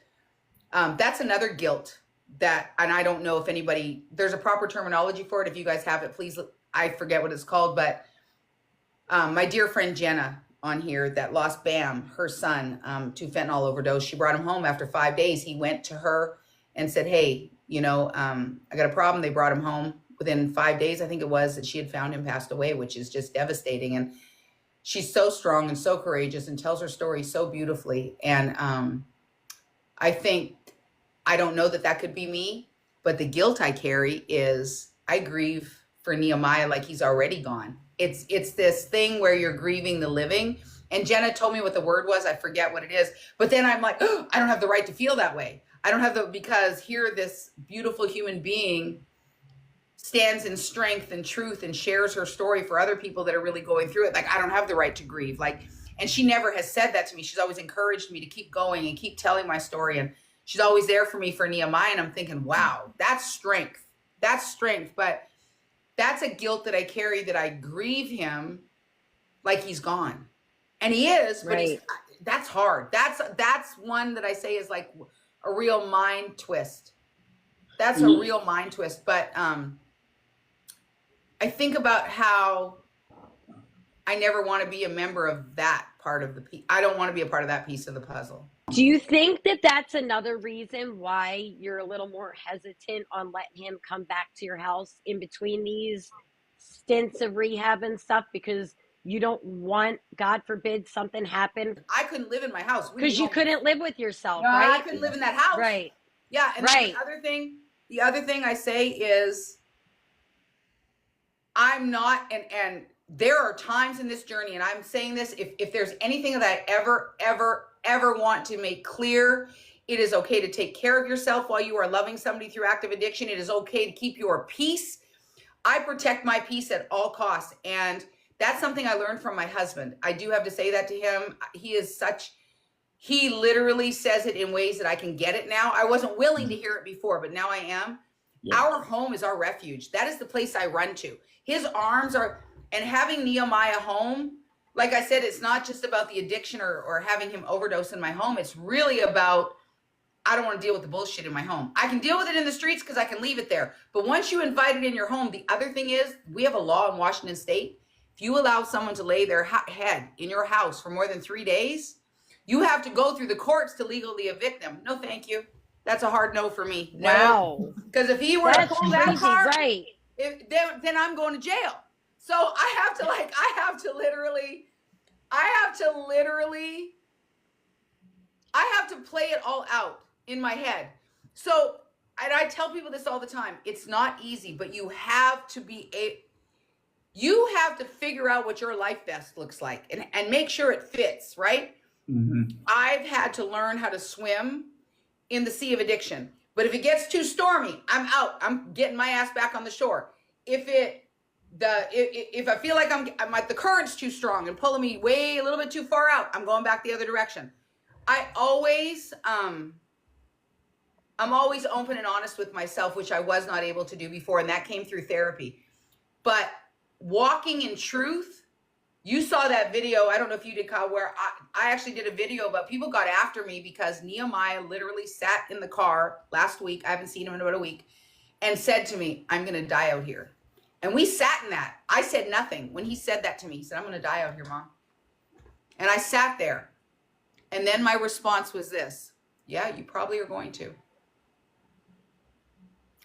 that's another guilt that, and I don't know if anybody, there's a proper terminology for it. If you guys have it, please, I forget what it's called, but my dear friend Jenna on here that lost Bam, her son, to fentanyl overdose. She brought him home after 5 days. He went to her and said, hey, you know, I got a problem. They brought him home. Within 5 days, I think it was, that she had found him passed away, which is just devastating. And she's so strong and so courageous and tells her story so beautifully. And I think, I don't know that could be me, but the guilt I carry is I grieve for Nehemiah like he's already gone. It's this thing where you're grieving the living. And Jenna told me what the word was. I forget what it is. But then I'm like, oh, I don't have the right to feel that way. I don't have because here this beautiful human being stands in strength and truth and shares her story for other people that are really going through it. Like, I don't have the right to grieve. Like, and she never has said that to me. She's always encouraged me to keep going and keep telling my story. And she's always there for me for Nehemiah. And I'm thinking, wow, that's strength. That's strength. But that's a guilt that I carry, that I grieve him like he's gone. And he is, but Right. That's hard. That's one that I say is like a real mind twist. That's a real mind twist. But I think about how I never want to be a member of that part of the piece. I don't want to be a part of that piece of the puzzle. Do you think that that's another reason why you're a little more hesitant on letting him come back to your house in between these stints of rehab and stuff? Because you don't want, God forbid, something happened. I couldn't live in my house. Because you couldn't live with yourself, No, right? I couldn't live in that house. Right. Yeah. And Right. the other thing I say is I'm not, and there are times in this journey, and I'm saying this, if there's anything that I ever want to make clear, it is okay to take care of yourself while you are loving somebody through active addiction. It is okay to keep your peace. I protect my peace at all costs. And that's something I learned from my husband. I do have to say that to him. He literally says it in ways that I can get it now. I wasn't willing to hear it before, but now I am. Yeah. Our home is our refuge. That is the place I run to. His arms are, and having Nehemiah home, like I said, it's not just about the addiction or having him overdose in my home. It's really about, I don't want to deal with the bullshit in my home. I can deal with it in the streets because I can leave it there. But once you invite it in your home, the other thing is, we have a law in Washington State. If you allow someone to lay their head in your house for more than 3 days, you have to go through the courts to legally evict them. No, thank you. That's a hard no for me. No. Wow. Because if he were to pull that card, right. Then I'm going to jail. So I have to play it all out in my head. So, and I tell people this all the time, it's not easy, but you have to figure out what your life best looks like and make sure it fits, right? Mm-hmm. I've had to learn how to swim in the sea of addiction. But if it gets too stormy, I'm out. I'm getting my ass back on the shore. If I feel like I'm like the current's too strong and pulling me way a little bit too far out, I'm going back the other direction. I'm always open and honest with myself, which I was not able to do before, and that came through therapy. But walking in truth, you saw that video. I don't know if you did, Kyle, where I actually did a video about people got after me because Nehemiah literally sat in the car last week. I haven't seen him in about a week, and said to me, I'm going to die out here. And we sat in that. I said nothing. When he said that to me, he said, I'm going to die out here, Mom. And I sat there. And then my response was this. Yeah, you probably are going to.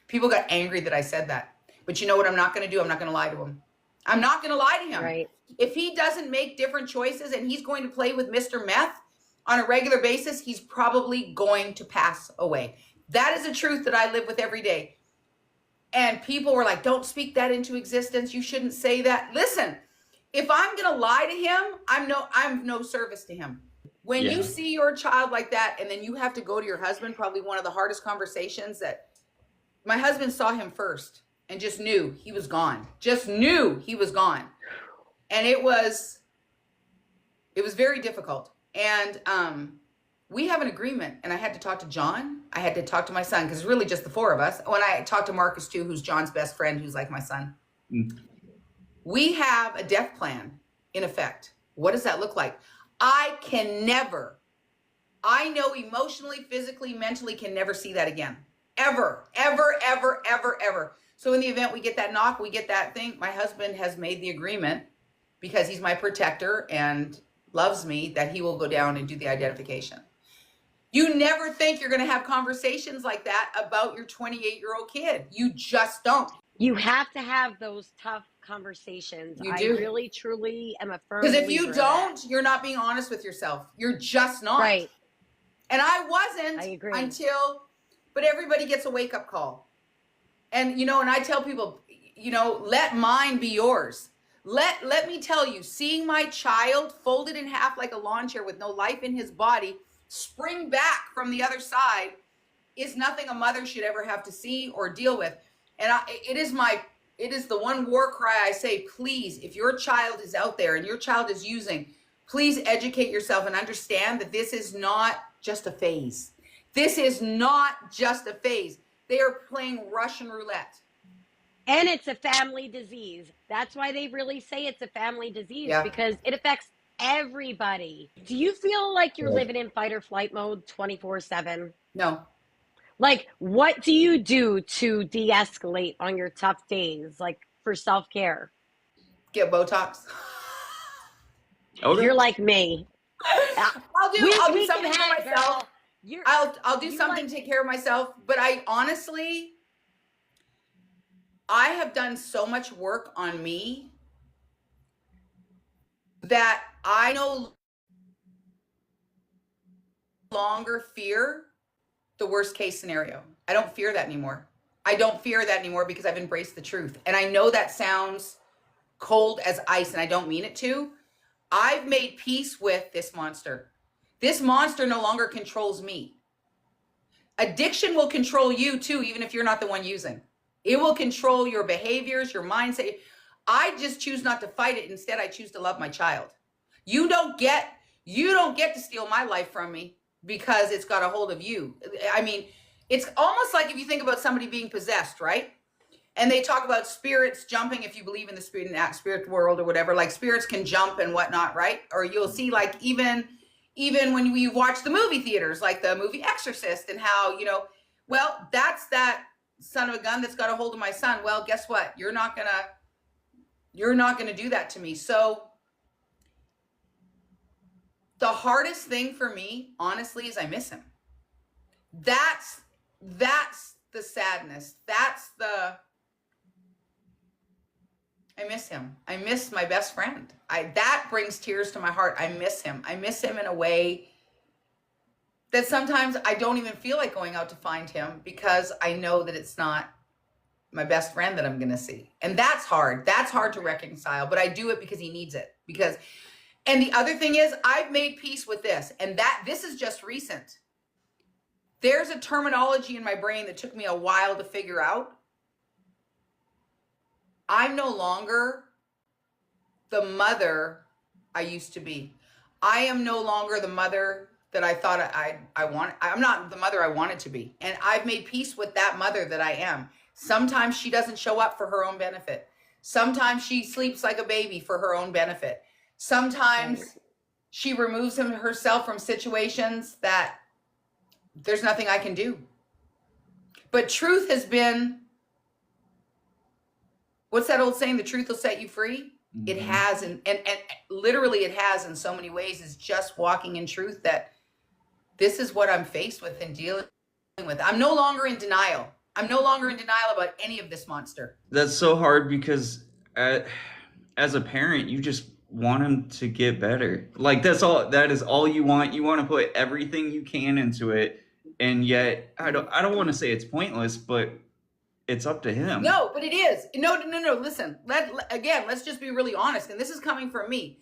People got angry that I said that. But you know what I'm not going to do? I'm not going to lie to him. I'm not going to lie to him. Right. If he doesn't make different choices and he's going to play with Mr. Meth on a regular basis, he's probably going to pass away. That is a truth that I live with every day. And people were like, don't speak that into existence. You shouldn't say that. Listen, if I'm going to lie to him, I'm no service to him. When you see your child like that, and then you have to go to your husband, probably one of the hardest conversations that my husband saw him first and just knew he was gone. And it was very difficult. And we have an agreement, and I had to talk to John. I had to talk to my son, because it's really just the four of us. When I talked to Marcus too, who's John's best friend, who's like my son. We have a death plan in effect. What does that look like? I know emotionally, physically, mentally can never see that again. Ever, ever, ever, ever, ever. So in the event we get that knock, we get that thing, my husband has made the agreement, because he's my protector and loves me, that he will go down and do the identification. You never think you're going to have conversations like that about your 28-year-old kid. You just don't. You have to have those tough conversations. You do. I really, truly am a firm Because if believer you in don't, that. you're not being honest with yourself. You're just not. Right. And I wasn't. I agree. But everybody gets a wake-up call. And, and I tell people, let mine be yours. Let me tell you, seeing my child folded in half like a lawn chair with no life in his body spring back from the other side is nothing a mother should ever have to see or deal with. And it is the one war cry I say, please, if your child is out there and your child is using, please educate yourself and understand that this is not just a phase. This is not just a phase. They are playing Russian roulette. And it's a family disease. That's why they really say it's a family disease, because it affects everybody. Do you feel like you're living in fight or flight mode 24/7? No. Like, what do you do to de-escalate on your tough days, like for self-care? Get Botox. Okay. You're like me. I'll do something for myself. I'll do something to take care of myself. But I have done so much work on me that I no longer fear the worst case scenario. I don't fear that anymore. Because I've embraced the truth. And I know that sounds cold as ice, and I don't mean it to. I've made peace with this monster. This monster no longer controls me. Addiction will control you too, even if you're not the one using. It will control your behaviors, your mindset. I just choose not to fight it. Instead, I choose to love my child. You don't get to steal my life from me because it's got a hold of you. I mean, it's almost like if you think about somebody being possessed, right? And they talk about spirits jumping, if you believe in the spirit, in that spirit world or whatever, like spirits can jump and whatnot, right? Or you'll see, like, even when we watch the movie theaters, like the movie Exorcist, and how, well, that's that son of a gun that's got a hold of my son. Well, guess what? You're not gonna do that to me. So the hardest thing for me, honestly, is I miss him. That's the sadness. I miss him. I miss my best friend. That brings tears to my heart. I miss him. I miss him in a way that sometimes I don't even feel like going out to find him, because I know that it's not my best friend that I'm going to see. And that's hard. That's hard to reconcile, but I do it because he needs it. And the other thing is, I've made peace with this, and this is just recent. There's a terminology in my brain that took me a while to figure out. I'm no longer the mother I used to be. I am no longer the mother that I thought I want. I'm not the mother I wanted to be. And I've made peace with that mother that I am. Sometimes she doesn't show up for her own benefit. Sometimes she sleeps like a baby for her own benefit. Sometimes she removes herself from situations that there's nothing I can do. But truth has been, what's that old saying? The truth will set you free. Mm-hmm. It has, and literally it has in so many ways. Is just walking in truth that this is what I'm faced with and dealing with. I'm no longer in denial. I'm no longer in denial about any of this monster. That's so hard, because as a parent, you just want him to get better. Like, that is all you want. You want to put everything you can into it. And yet I don't want to say it's pointless, but it's up to him. No, but it is. No. Listen, let's just be really honest. And this is coming from me.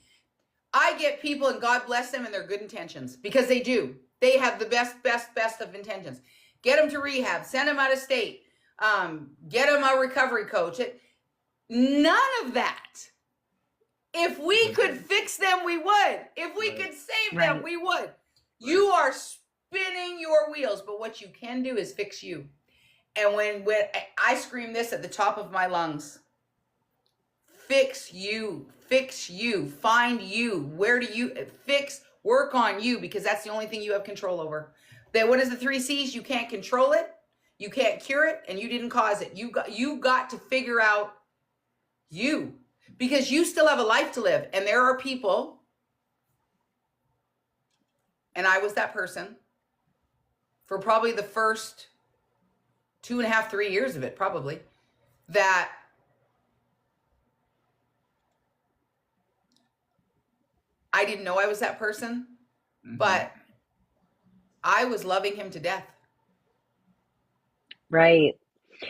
I get people, and God bless them and their good intentions, because they do. They have the best of intentions. Get them to rehab, send them out of state, get them a recovery coach. None of that. If we could fix them, we would. If we could save them, we would. You are spinning your wheels, but what you can do is fix you. And when I scream this at the top of my lungs, fix you, find you. Where do you fix, work on you, because that's the only thing you have control over. Then what is the 3 C's? You can't control it, you can't cure it, and you didn't cause it. You got to figure out you, because you still have a life to live. And there are people, and I was that person for probably the first 2.5, 3 years of it, probably, that I didn't know I was that person, but I was loving him to death. Right.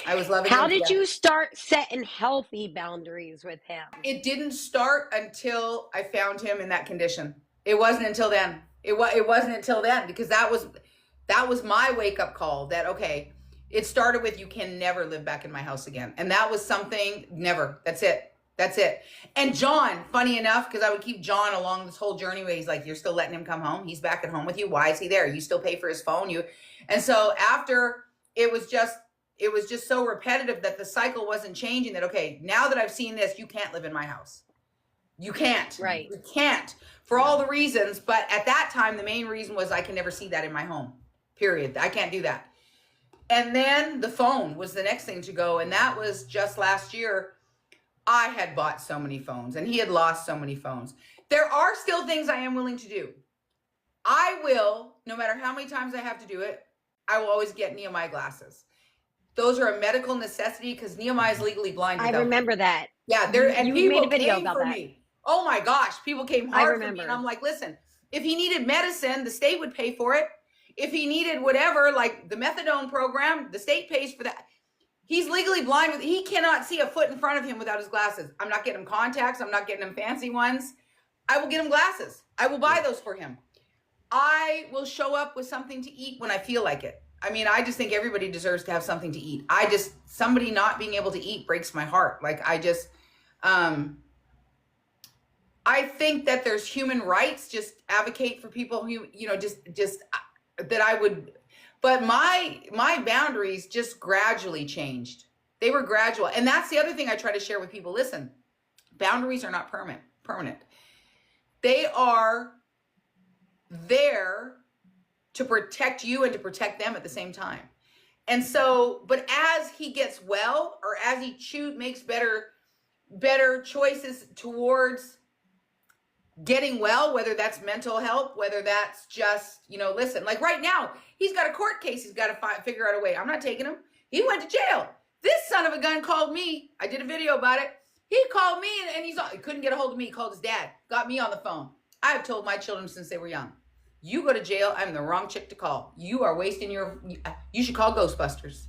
I was loving How him to did death. you start setting healthy boundaries with him? It didn't start until I found him in that condition. It wasn't until then. It wasn't until then, because that was my wake-up call that, okay, it started with, you can never live back in my house again. And that was something, never. That's it. That's it. And John, funny enough, because I would keep John along this whole journey where he's like, you're still letting him come home? He's back at home with you? Why is he there? You still pay for his phone? And so after, it was just so repetitive that the cycle wasn't changing, that, okay, now that I've seen this, you can't live in my house. You can't. Right. You can't, for all the reasons. But at that time, the main reason was I can never see that in my home, period. I can't do that. And then the phone was the next thing to go. And that was just last year. I had bought so many phones and he had lost so many phones. There are still things I am willing to do. I will, no matter how many times I have to do it, I will always get Nehemiah glasses. Those are a medical necessity because Nehemiah is legally blind. I remember that. Yeah, you people made a video came about for that. me. Oh my gosh, people came hard for me. And I'm like, listen, if he needed medicine, the state would pay for it. If he needed whatever, like the methadone program, the state pays for that. He's legally blind. He cannot see a foot in front of him without his glasses. I'm not getting him contacts. I'm not getting him fancy ones. I will get him glasses. I will buy those for him. I will show up with something to eat when I feel like it. I mean, I just think everybody deserves to have something to eat. Somebody not being able to eat breaks my heart. Like, I think that there's human rights, just advocate for people who, just that I would, but my boundaries just gradually changed. They were gradual. And that's the other thing I try to share with people. Listen, boundaries are not permanent. They are there to protect you and to protect them at the same time. And so, but as he gets well, or as he makes better choices towards getting well, whether that's mental health, whether that's just, listen, like right now, he's got a court case. He's got to figure out a way. I'm not taking him. He went to jail. This son of a gun called me. I did a video about it. He called me and he couldn't get a hold of me. He called his dad, got me on the phone. I have told my children since they were young, you go to jail, I'm the wrong chick to call. You are wasting you should call Ghostbusters.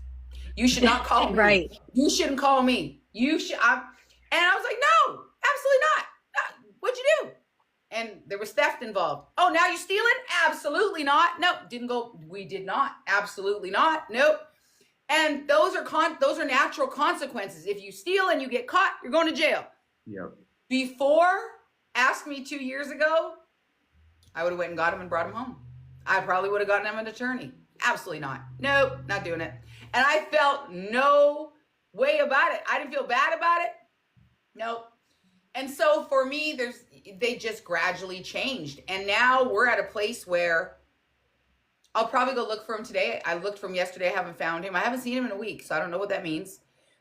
You should not call me. Right. You shouldn't call me. And I was like, no, absolutely not. What'd you do? And there was theft involved. Oh, now you're stealing? Absolutely not. No, didn't go. We did not. Absolutely not. Nope. And those are natural consequences. If you steal and you get caught, you're going to jail. Yep. Before, ask me 2 years ago, I would have went and got him and brought him home. I probably would have gotten him an attorney. Absolutely not. Nope, not doing it. And I felt no way about it. I didn't feel bad about it. Nope. And so for me, they just gradually changed. And now we're at a place where I'll probably go look for him today. I looked for him yesterday. I haven't found him. I haven't seen him in a week, so I don't know what that means.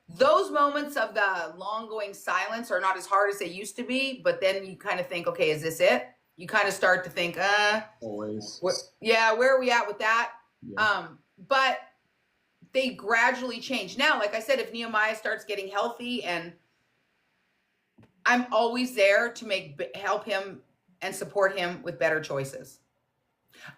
Those moments of the long going silence are not as hard as they used to be, but then you kind of think, okay, is this it? You kind of start to think, always. Where are we at with that? Yeah. But they gradually change. Now, like I said, if Nehemiah starts getting healthy, and I'm always there to help him and support him with better choices.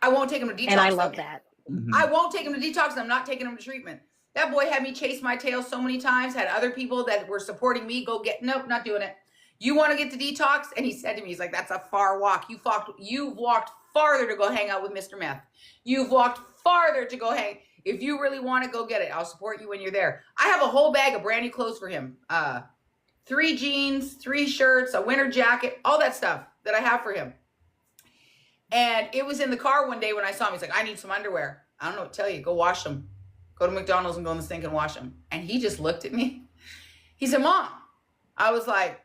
I won't take him to detox. And I love that. Mm-hmm. I won't take him to detox. And I'm not taking him to treatment. That boy had me chase my tail so many times, had other people that were supporting me nope, not doing it. You want to get to detox? And he said to me, he's like, that's a far walk. You've walked farther to go hang out with Mr. Meth. You've walked farther to go hang. If you really want to, go get it. I'll support you when you're there. I have a whole bag of brand new clothes for him. 3 jeans, 3 shirts, a winter jacket, all that stuff that I have for him. And it was in the car one day when I saw him. He's like, I need some underwear. I don't know what to tell you. Go wash them. Go to McDonald's and go in the sink and wash them. And he just looked at me. He said, Mom. I was like,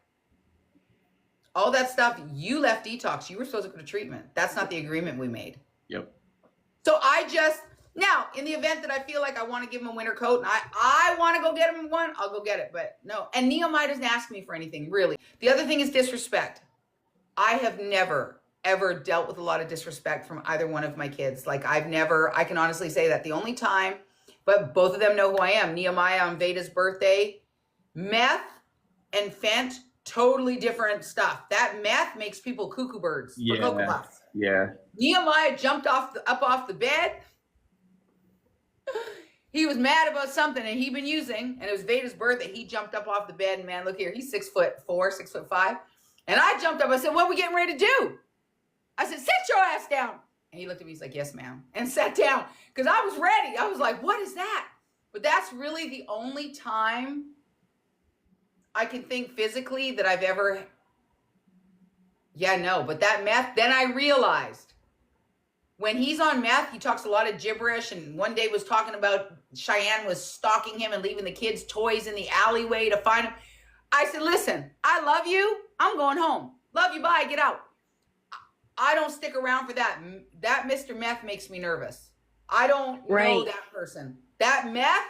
all that stuff, you left detox. You were supposed to go to treatment. That's not the agreement we made. Yep. So now, in the event that I feel like I want to give him a winter coat and I want to go get him one, I'll go get it. But no. And Nehemiah doesn't ask me for anything, really. The other thing is disrespect. I have never, ever dealt with a lot of disrespect from either one of my kids. Like I can honestly say that the only time, but both of them know who I am. Nehemiah on Veda's birthday, meth and Fent, totally different stuff. That meth makes people cuckoo birds for Cocoa Puffs. Yeah. Nehemiah jumped up off the bed. He was mad about something and he'd been using, and it was Veda's birthday. He jumped up off the bed, and man, look here, he's 6'4", 6'5". And I jumped up. I said, what are we getting ready to do? I said, sit your ass down. And he looked at me, he's like, yes, ma'am. And sat down because I was ready. I was like, what is that? But that's really the only time I can think physically that I've ever, but that meth, then I realized when he's on meth, he talks a lot of gibberish, and one day was talking about Cheyenne was stalking him and leaving the kids' toys in the alleyway to find him. I said, listen, I love you. I'm going home. Love you. Bye. Get out. I don't stick around for that. That Mr. Meth makes me nervous. I don't know that person. That meth,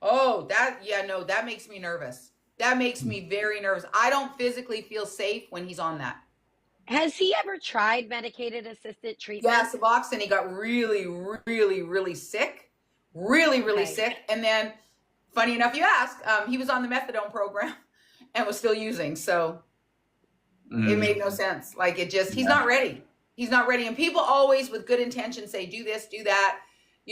that makes me nervous. That makes me very nervous. I don't physically feel safe when he's on that. Has he ever tried medicated assisted treatment? Yeah, Suboxone. He got really, really, really sick. Really, really sick. And then, funny enough, you ask, he was on the methadone program and was still using. So it made no sense. Like he's not ready. He's not ready. And people always with good intention say, do this, do that,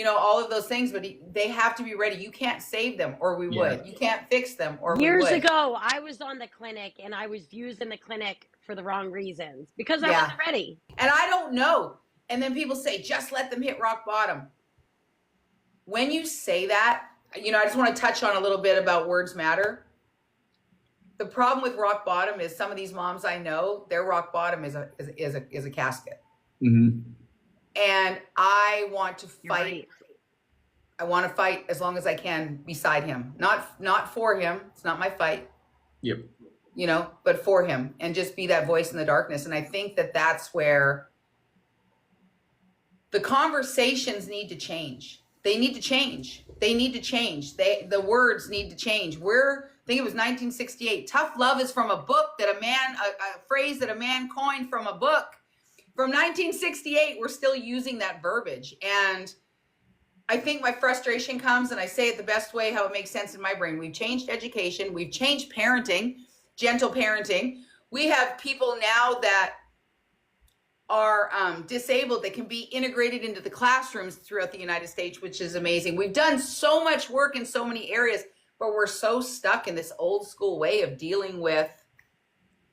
all of those things, but they have to be ready. You can't save them or we would. You can't fix them or we would. Years ago, I was on the clinic and I was using the clinic for the wrong reasons because I wasn't ready. And I don't know. And then people say, just let them hit rock bottom. When you say that, I just want to touch on a little bit about words matter. The problem with rock bottom is some of these moms I know, their rock bottom is a casket. Mm-hmm. And I want to fight. Right. I want to fight as long as I can beside him. Not for him. It's not my fight. Yep. But for him, and just be that voice in the darkness. And I think that that's where the conversations need to change. They need to change. They need to change. The words need to change. I think it was 1968. Tough love is from a book that a phrase that a man coined from a book. From 1968, we're still using that verbiage. And I think my frustration comes, and I say it the best way, how it makes sense in my brain. We've changed education. We've changed parenting, gentle parenting. We have people now that are disabled that can be integrated into the classrooms throughout the United States, which is amazing. We've done so much work in so many areas, but we're so stuck in this old school way of dealing with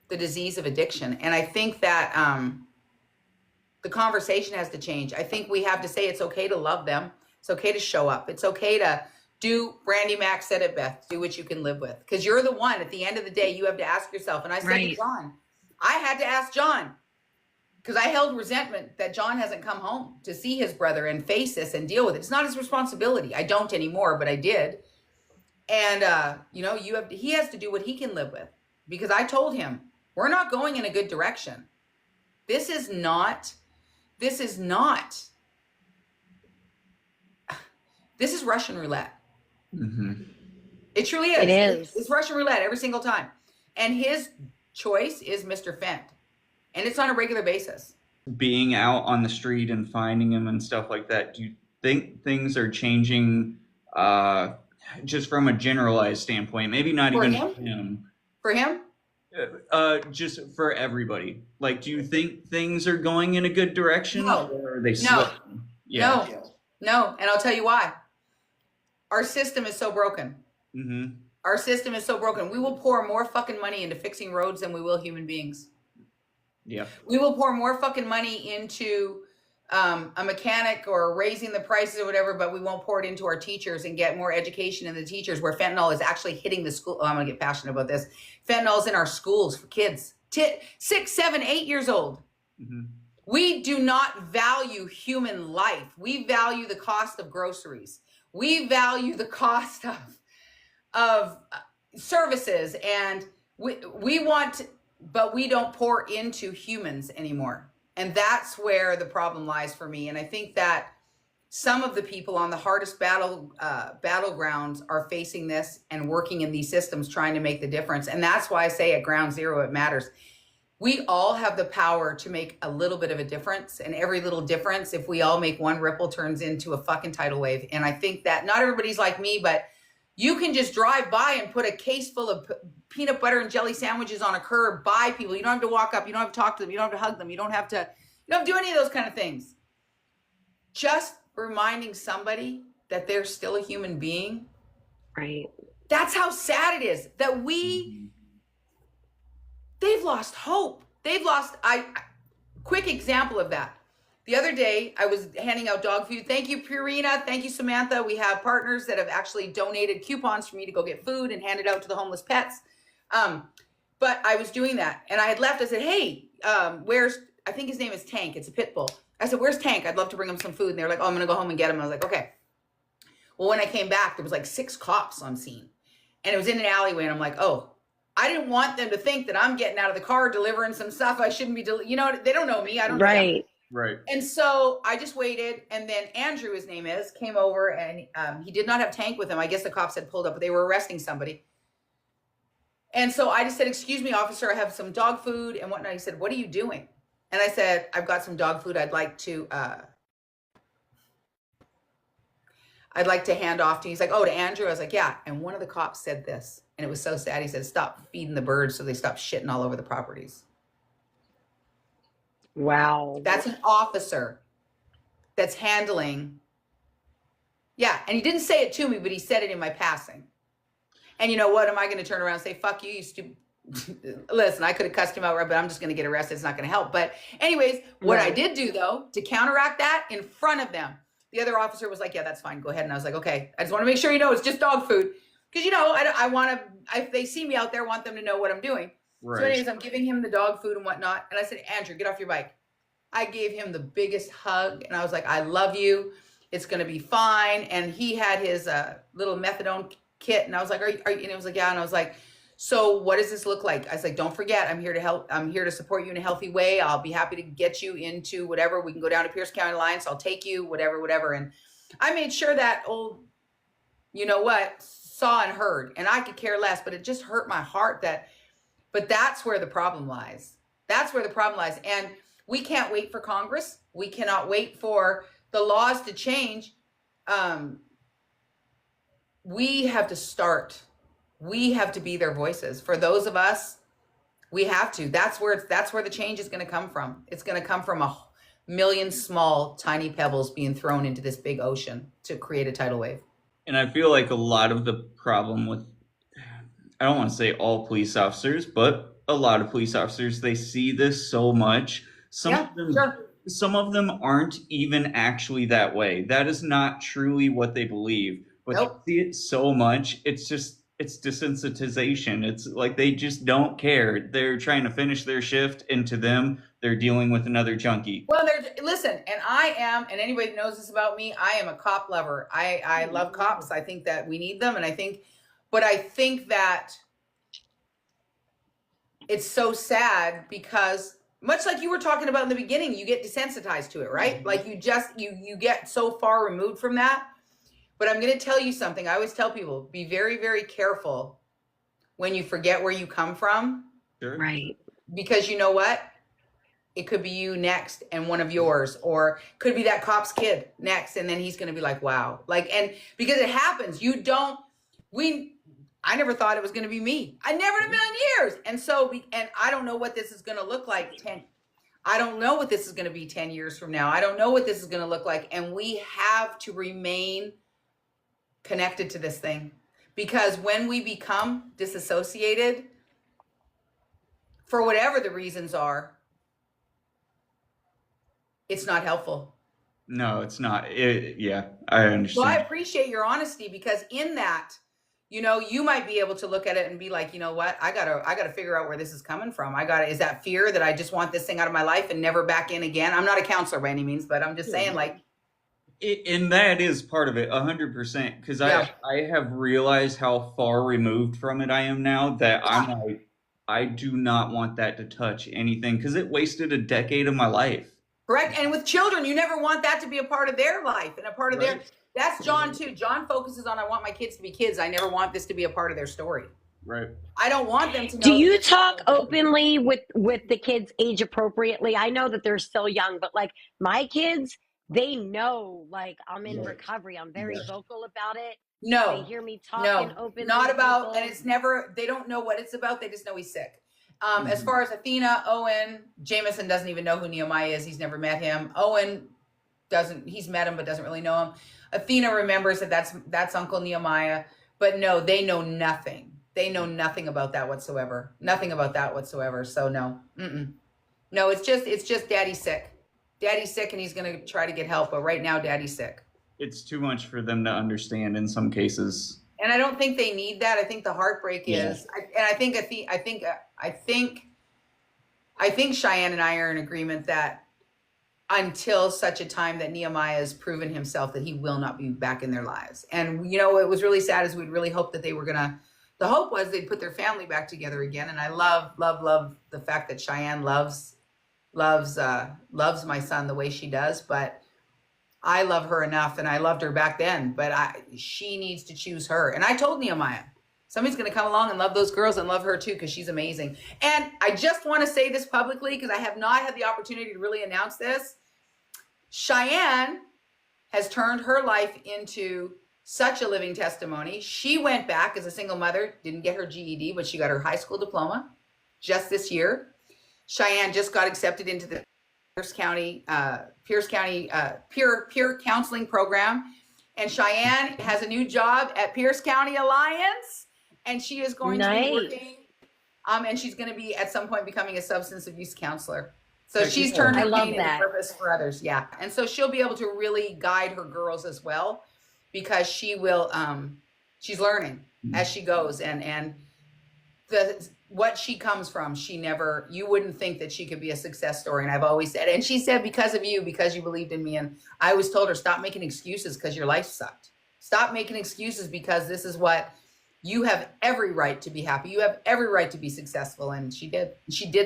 the disease of addiction. And I think that the conversation has to change. I think we have to say it's okay to love them. It's okay to show up. It's okay to do, Brandy Mack said it best, do what you can live with. Because you're the one, at the end of the day, you have to ask yourself. And I said to John, I had to ask John, because I held resentment that John hasn't come home to see his brother and face this and deal with it. It's not his responsibility. I don't anymore, but I did. And, he has to do what he can live with. Because I told him, we're not going in a good direction. This is Russian roulette. Mm-hmm. It truly is. It is. It's Russian roulette every single time. And his choice is Mr. Fent. And it's on a regular basis. Being out on the street and finding him and stuff like that, do you think things are changing just from a generalized standpoint? Maybe not For even him? for him. For him? Just for everybody. Like, do you think things are going in a good direction? No. Or are they No. slipping? Yeah. No. And I'll tell you why. Our system is so broken. Mm-hmm. Our system is so broken. We will pour more fucking money into fixing roads than we will human beings. Yeah. We will pour more fucking money into a mechanic or raising the prices or whatever, but we won't pour it into our teachers and get more education in the teachers, where fentanyl is actually hitting the school. Oh, I'm going to get passionate about this. Fentanyl's in our schools for kids, 6, 7, 8 years old. Mm-hmm. We do not value human life. We value the cost of groceries. We value the cost of services, and we want, but we don't pour into humans anymore. And that's where the problem lies for me. And I think that some of the people on the hardest battlegrounds are facing this and working in these systems, trying to make the difference. And that's why I say at ground zero, it matters. We all have the power to make a little bit of a difference, and every little difference, if we all make one ripple, turns into a fucking tidal wave. And I think that not everybody's like me, but you can just drive by and put a case full of peanut butter and jelly sandwiches on a curb by people. You don't have to walk up. You don't have to talk to them. You don't have to hug them. You don't have to do any of those kind of things. Just reminding somebody that they're still a human being. Right. That's how sad it is that they've lost hope. They've lost, quick example of that. The other day, I was handing out dog food. Thank you, Purina. Thank you, Samantha. We have partners that have actually donated coupons for me to go get food and hand it out to the homeless pets. But I was doing that, and I had left. I said, hey, I think his name is Tank. It's a pit bull. I said, where's Tank? I'd love to bring him some food. And they were like, oh, I'm going to go home and get him. I was like, okay. Well, when I came back, there was like 6 cops on scene, and it was in an alleyway. And I'm like, oh, I didn't want them to think that I'm getting out of the car delivering some stuff I shouldn't be. They don't know me. I don't know them. Right. And so I just waited. And then Andrew, his name is, came over, and he did not have Tank with him. I guess the cops had pulled up, but they were arresting somebody. And so I just said, excuse me, officer, I have some dog food and whatnot. He said, what are you doing? And I said, I've got some dog food I'd like to hand off to you. He's like, oh, to Andrew? I was like, yeah. And one of the cops said this, and it was so sad. He said, stop feeding the birds so they stop shitting all over the properties. Wow. That's an officer that's handling. Yeah. And he didn't say it to me, but he said it in my passing. And you know what? Am I going to turn around and say, fuck you, you stupid? Listen, I could have cussed him out, but I'm just going to get arrested. It's not going to help. But anyways, what I did do, though, to counteract that in front of them, the other officer was like, yeah, that's fine. Go ahead. And I was like, okay, I just want to make sure it's just dog food. Because, I want to, if they see me out there, I want them to know what I'm doing. Right. So anyways, I'm giving him the dog food and whatnot. And I said, Andrew, get off your bike. I gave him the biggest hug. And I was like, I love you. It's going to be fine. And he had his little methadone kit. And I was like, are you? And he was like, yeah. And I was like, so what does this look like? I was like, don't forget, I'm here to help. I'm here to support you in a healthy way. I'll be happy to get you into whatever. We can go down to Pierce County Alliance. I'll take you, whatever. And I made sure that old, saw and heard, and I could care less, but it just hurt my heart but that's where the problem lies. That's where the problem lies. And we can't wait for Congress. We cannot wait for the laws to change. We have to start. We have to be their voices. For those of us, we have to. That's where the change is going to come from. It's going to come from a million small, tiny pebbles being thrown into this big ocean to create a tidal wave. And I feel like a lot of the problem with, I don't want to say all police officers, but a lot of police officers, they see this so much. Some of them aren't even actually that way. That is not truly what they believe. But They see it so much, it's desensitization. It's like they just don't care. They're trying to finish their shift, and to them, they're dealing with another junkie. Well, listen, and I am, and anybody that knows this about me, I am a cop lover. I love cops. I think that we need them, and I think that it's so sad because much like you were talking about in the beginning, you get desensitized to it, right? Mm-hmm. Like you get so far removed from that. But I'm going to tell you something. I always tell people, be very, very careful when you forget where you come from. Sure. Right. Because you know what? It could be you next and one of yours, or could be that cop's kid next. And then he's going to be like, wow. And because it happens, I never thought it was going to be me. I never in a million years. And I don't know what this is going to look like. I don't know what this is going to be 10 years from now. I don't know what this is going to look like. And we have to remain connected to this thing, because when we become disassociated, for whatever the reasons are, it's not helpful. No, it's not. Yeah, I understand. Well, I appreciate your honesty, because in that, you know, you might be able to look at it and be like, you know what, I gotta figure out where this is coming from. Is that fear that I just want this thing out of my life and never back in again? I'm not a counselor by any means, but I'm just saying, like, And that is part of it, 100%. Because yeah, I have realized how far removed from it I am now that I'm like, I do not want that to touch anything because it wasted a decade of my life. correct. And with children, you never want that to be a part of their life and a part of their. That's John too. John focuses on, I want my kids to be kids. I never want this to be a part of their story. Right. I don't want them to know. Do you talk openly with the kids age appropriately? I know that they're still young, but like my kids, they know like I'm in recovery. I'm very vocal about it. No, they hear me talking openly. Not about, and it's never, they don't know what it's about. They just know he's sick. As far as Athena, Owen, Jameson doesn't even know who Nehemiah is. He's never met him. Owen he's met him, but doesn't really know him. Athena remembers that that's Uncle Nehemiah, but no, they know nothing. They know nothing about that whatsoever. Nothing about that whatsoever. So no, no, it's just Daddy's sick. Daddy's sick, and he's going to try to get help. But right now, Daddy's sick. It's too much for them to understand in some cases. And I don't think they need that. I think the heartbreak is, I think Cheyenne and I are in agreement that until such a time that Nehemiah has proven himself that he will not be back in their lives. And, you know, it was really sad as we'd really hoped that they were the hope was they'd put their family back together again. And I love the fact that Cheyenne loves my son the way she does, but I love her enough, and I loved her back then, but she needs to choose her. And I told Nehemiah, somebody's going to come along and love those girls and love her too, because she's amazing. And I just want to say this publicly, because I have not had the opportunity to really announce this. Cheyenne has turned her life into such a living testimony. She went back as a single mother, didn't get her GED, but she got her high school diploma just this year. Cheyenne just got accepted into the Pierce County peer counseling program, and Cheyenne has a new job at Pierce County Alliance, and she is going to be working, and she's going to be at some point becoming a substance abuse counselor. So she's turned her pain into purpose for others. Yeah, and so she'll be able to really guide her girls as well, because she will. She's learning as she goes, and what she comes from, you wouldn't think that she could be a success story. And I've always said, and she said, because of you, because you believed in me. And I always told her, stop making excuses because your life sucked. Stop making excuses, because this is what you have every right to be happy. You have every right to be successful. And she did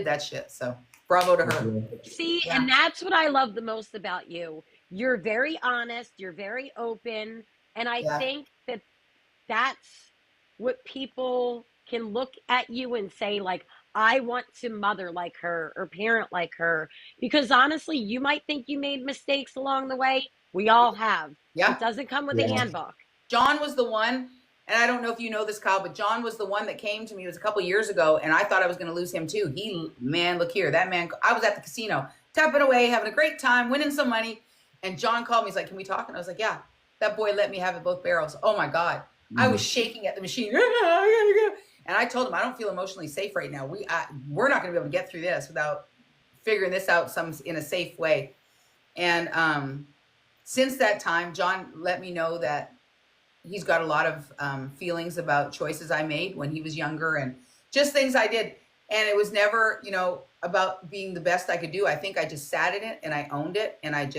that shit. So bravo to her. See, and that's what I love the most about you. You're very honest. You're very open. And I think that that's what people can look at you and say, like, I want to mother like her or parent like her. Because honestly, you might think you made mistakes along the way. We all have. It doesn't come with a handbook. John was the one, and I don't know if you know this, Kyle, but John was the one that came to me, it was a couple years ago, and I thought I was going to lose him too. Look here, that man, I was at the casino, tapping away, having a great time, winning some money. And John called me, he's like, can we talk? And I was like, yeah. That boy let me have it both barrels. Oh my God. I was shaking at the machine. And I told him, I don't feel emotionally safe right now. We're not going to be able to get through this without figuring this out in a safe way. And since that time, John let me know that he's got a lot of feelings about choices I made when he was younger and just things I did. And it was never, about being the best I could do. I think I just sat in it and I owned it. And I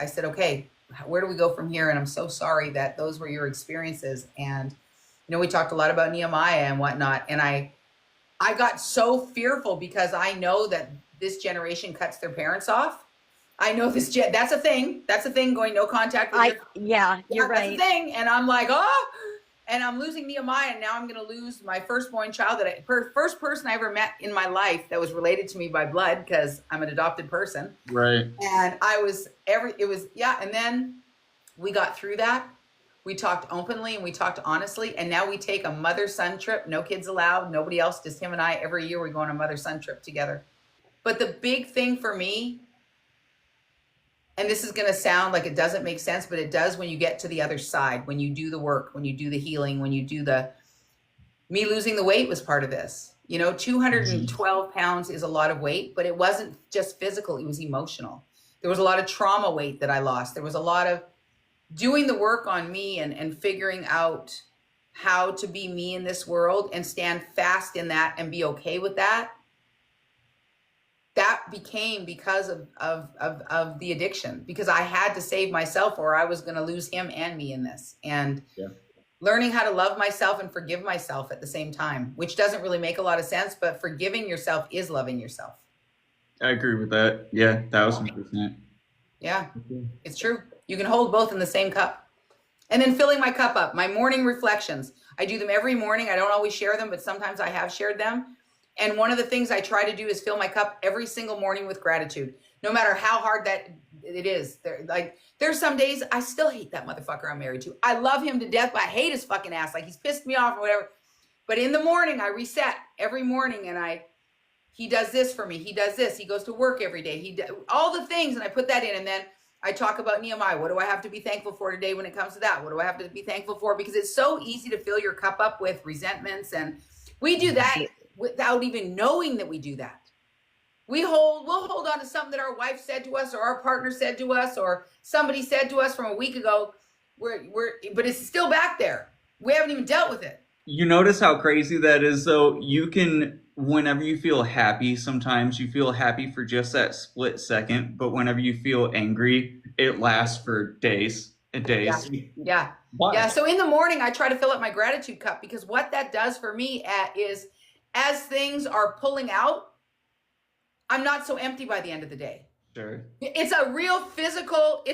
said, okay, where do we go from here? And I'm so sorry that those were your experiences. And we talked a lot about Nehemiah and whatnot. And I got so fearful, because I know that this generation cuts their parents off. I know that's a thing. That's a thing, going no contact with you're right. That's a thing. And I'm like, oh, and I'm losing Nehemiah. And now I'm going to lose my firstborn child, first person I ever met in my life that was related to me by blood, because I'm an adopted person. Right. And and then we got through that. We talked openly and we talked honestly, and now we take a mother-son trip, no kids allowed, nobody else, just him and I. Every year we go on a mother-son trip together. But the big thing for me, and this is going to sound like it doesn't make sense, but it does when you get to the other side, when you do the work, when you do the healing, when you do me losing the weight was part of this. 212 pounds is a lot of weight, but it wasn't just physical, it was emotional. There was a lot of trauma weight that I lost. There was a lot of doing the work on me and figuring out how to be me in this world and stand fast in that and be okay with that, that became because of the addiction, because I had to save myself or I was going to lose him and me in this. And learning how to love myself and forgive myself at the same time, which doesn't really make a lot of sense, but forgiving yourself is loving yourself. I agree with that. Yeah, 1000%. Yeah, it's true. You can hold both in the same cup. And then filling my cup up, my morning reflections. I do them every morning. I don't always share them, but sometimes I have shared them. And one of the things I try to do is fill my cup every single morning with gratitude, no matter how hard that it is. There's some days I still hate that motherfucker I'm married to. I love him to death, but I hate his fucking ass. Like, he's pissed me off or whatever. But in the morning, I reset every morning, and he does this for me. He does this. He goes to work every day. All the things, and I put that in. And then I talk about Nehemiah. What do I have to be thankful for today when it comes to that? What do I have to be thankful for? Because it's so easy to fill your cup up with resentments, and we do that without even knowing that we do that. We'll hold on to something that our wife said to us or our partner said to us or somebody said to us from a week ago. But it's still back there. We haven't even dealt with it. You notice how crazy that is, though? You can, whenever you feel happy, sometimes you feel happy for just that split second, but whenever you feel angry, it lasts for days and days. Yeah. Yeah. So in the morning, I try to fill up my gratitude cup, because what that does for me is, as things are pulling out, I'm not so empty by the end of the day. Sure. It's a real physical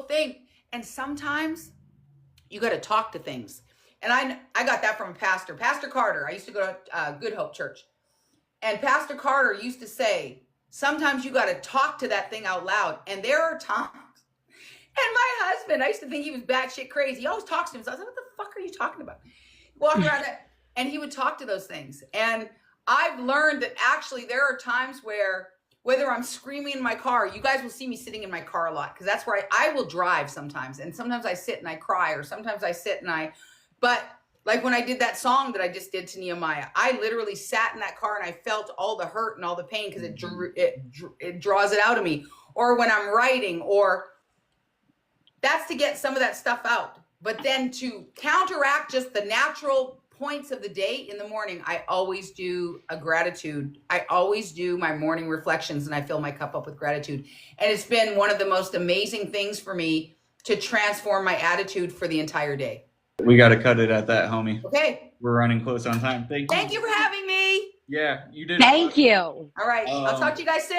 thing. And sometimes you got to talk to things. And I got that from Pastor Carter. I used to go to Good Hope Church. And Pastor Carter used to say, sometimes you got to talk to that thing out loud. And there are times. And my husband, I used to think he was batshit crazy. He always talks to himself. I was like, what the fuck are you talking about? Walk around it. And he would talk to those things. And I've learned that actually there are times where, whether I'm screaming in my car, you guys will see me sitting in my car a lot, because that's where I will drive sometimes. And sometimes I sit and I cry, or sometimes I sit and but like when I did that song that I just did to Nehemiah, I literally sat in that car and I felt all the hurt and all the pain, because it draws it out of me. Or when I'm writing, or that's to get some of that stuff out. But then to counteract just the natural points of the day in the morning, I always do a gratitude. I always do my morning reflections, and I fill my cup up with gratitude. And it's been one of the most amazing things for me to transform my attitude for the entire day. We got to cut it at that, homie. Okay. We're running close on time. Thank you. Thank you for having me. Yeah, you did. Thank you. All right. I'll talk to you guys soon.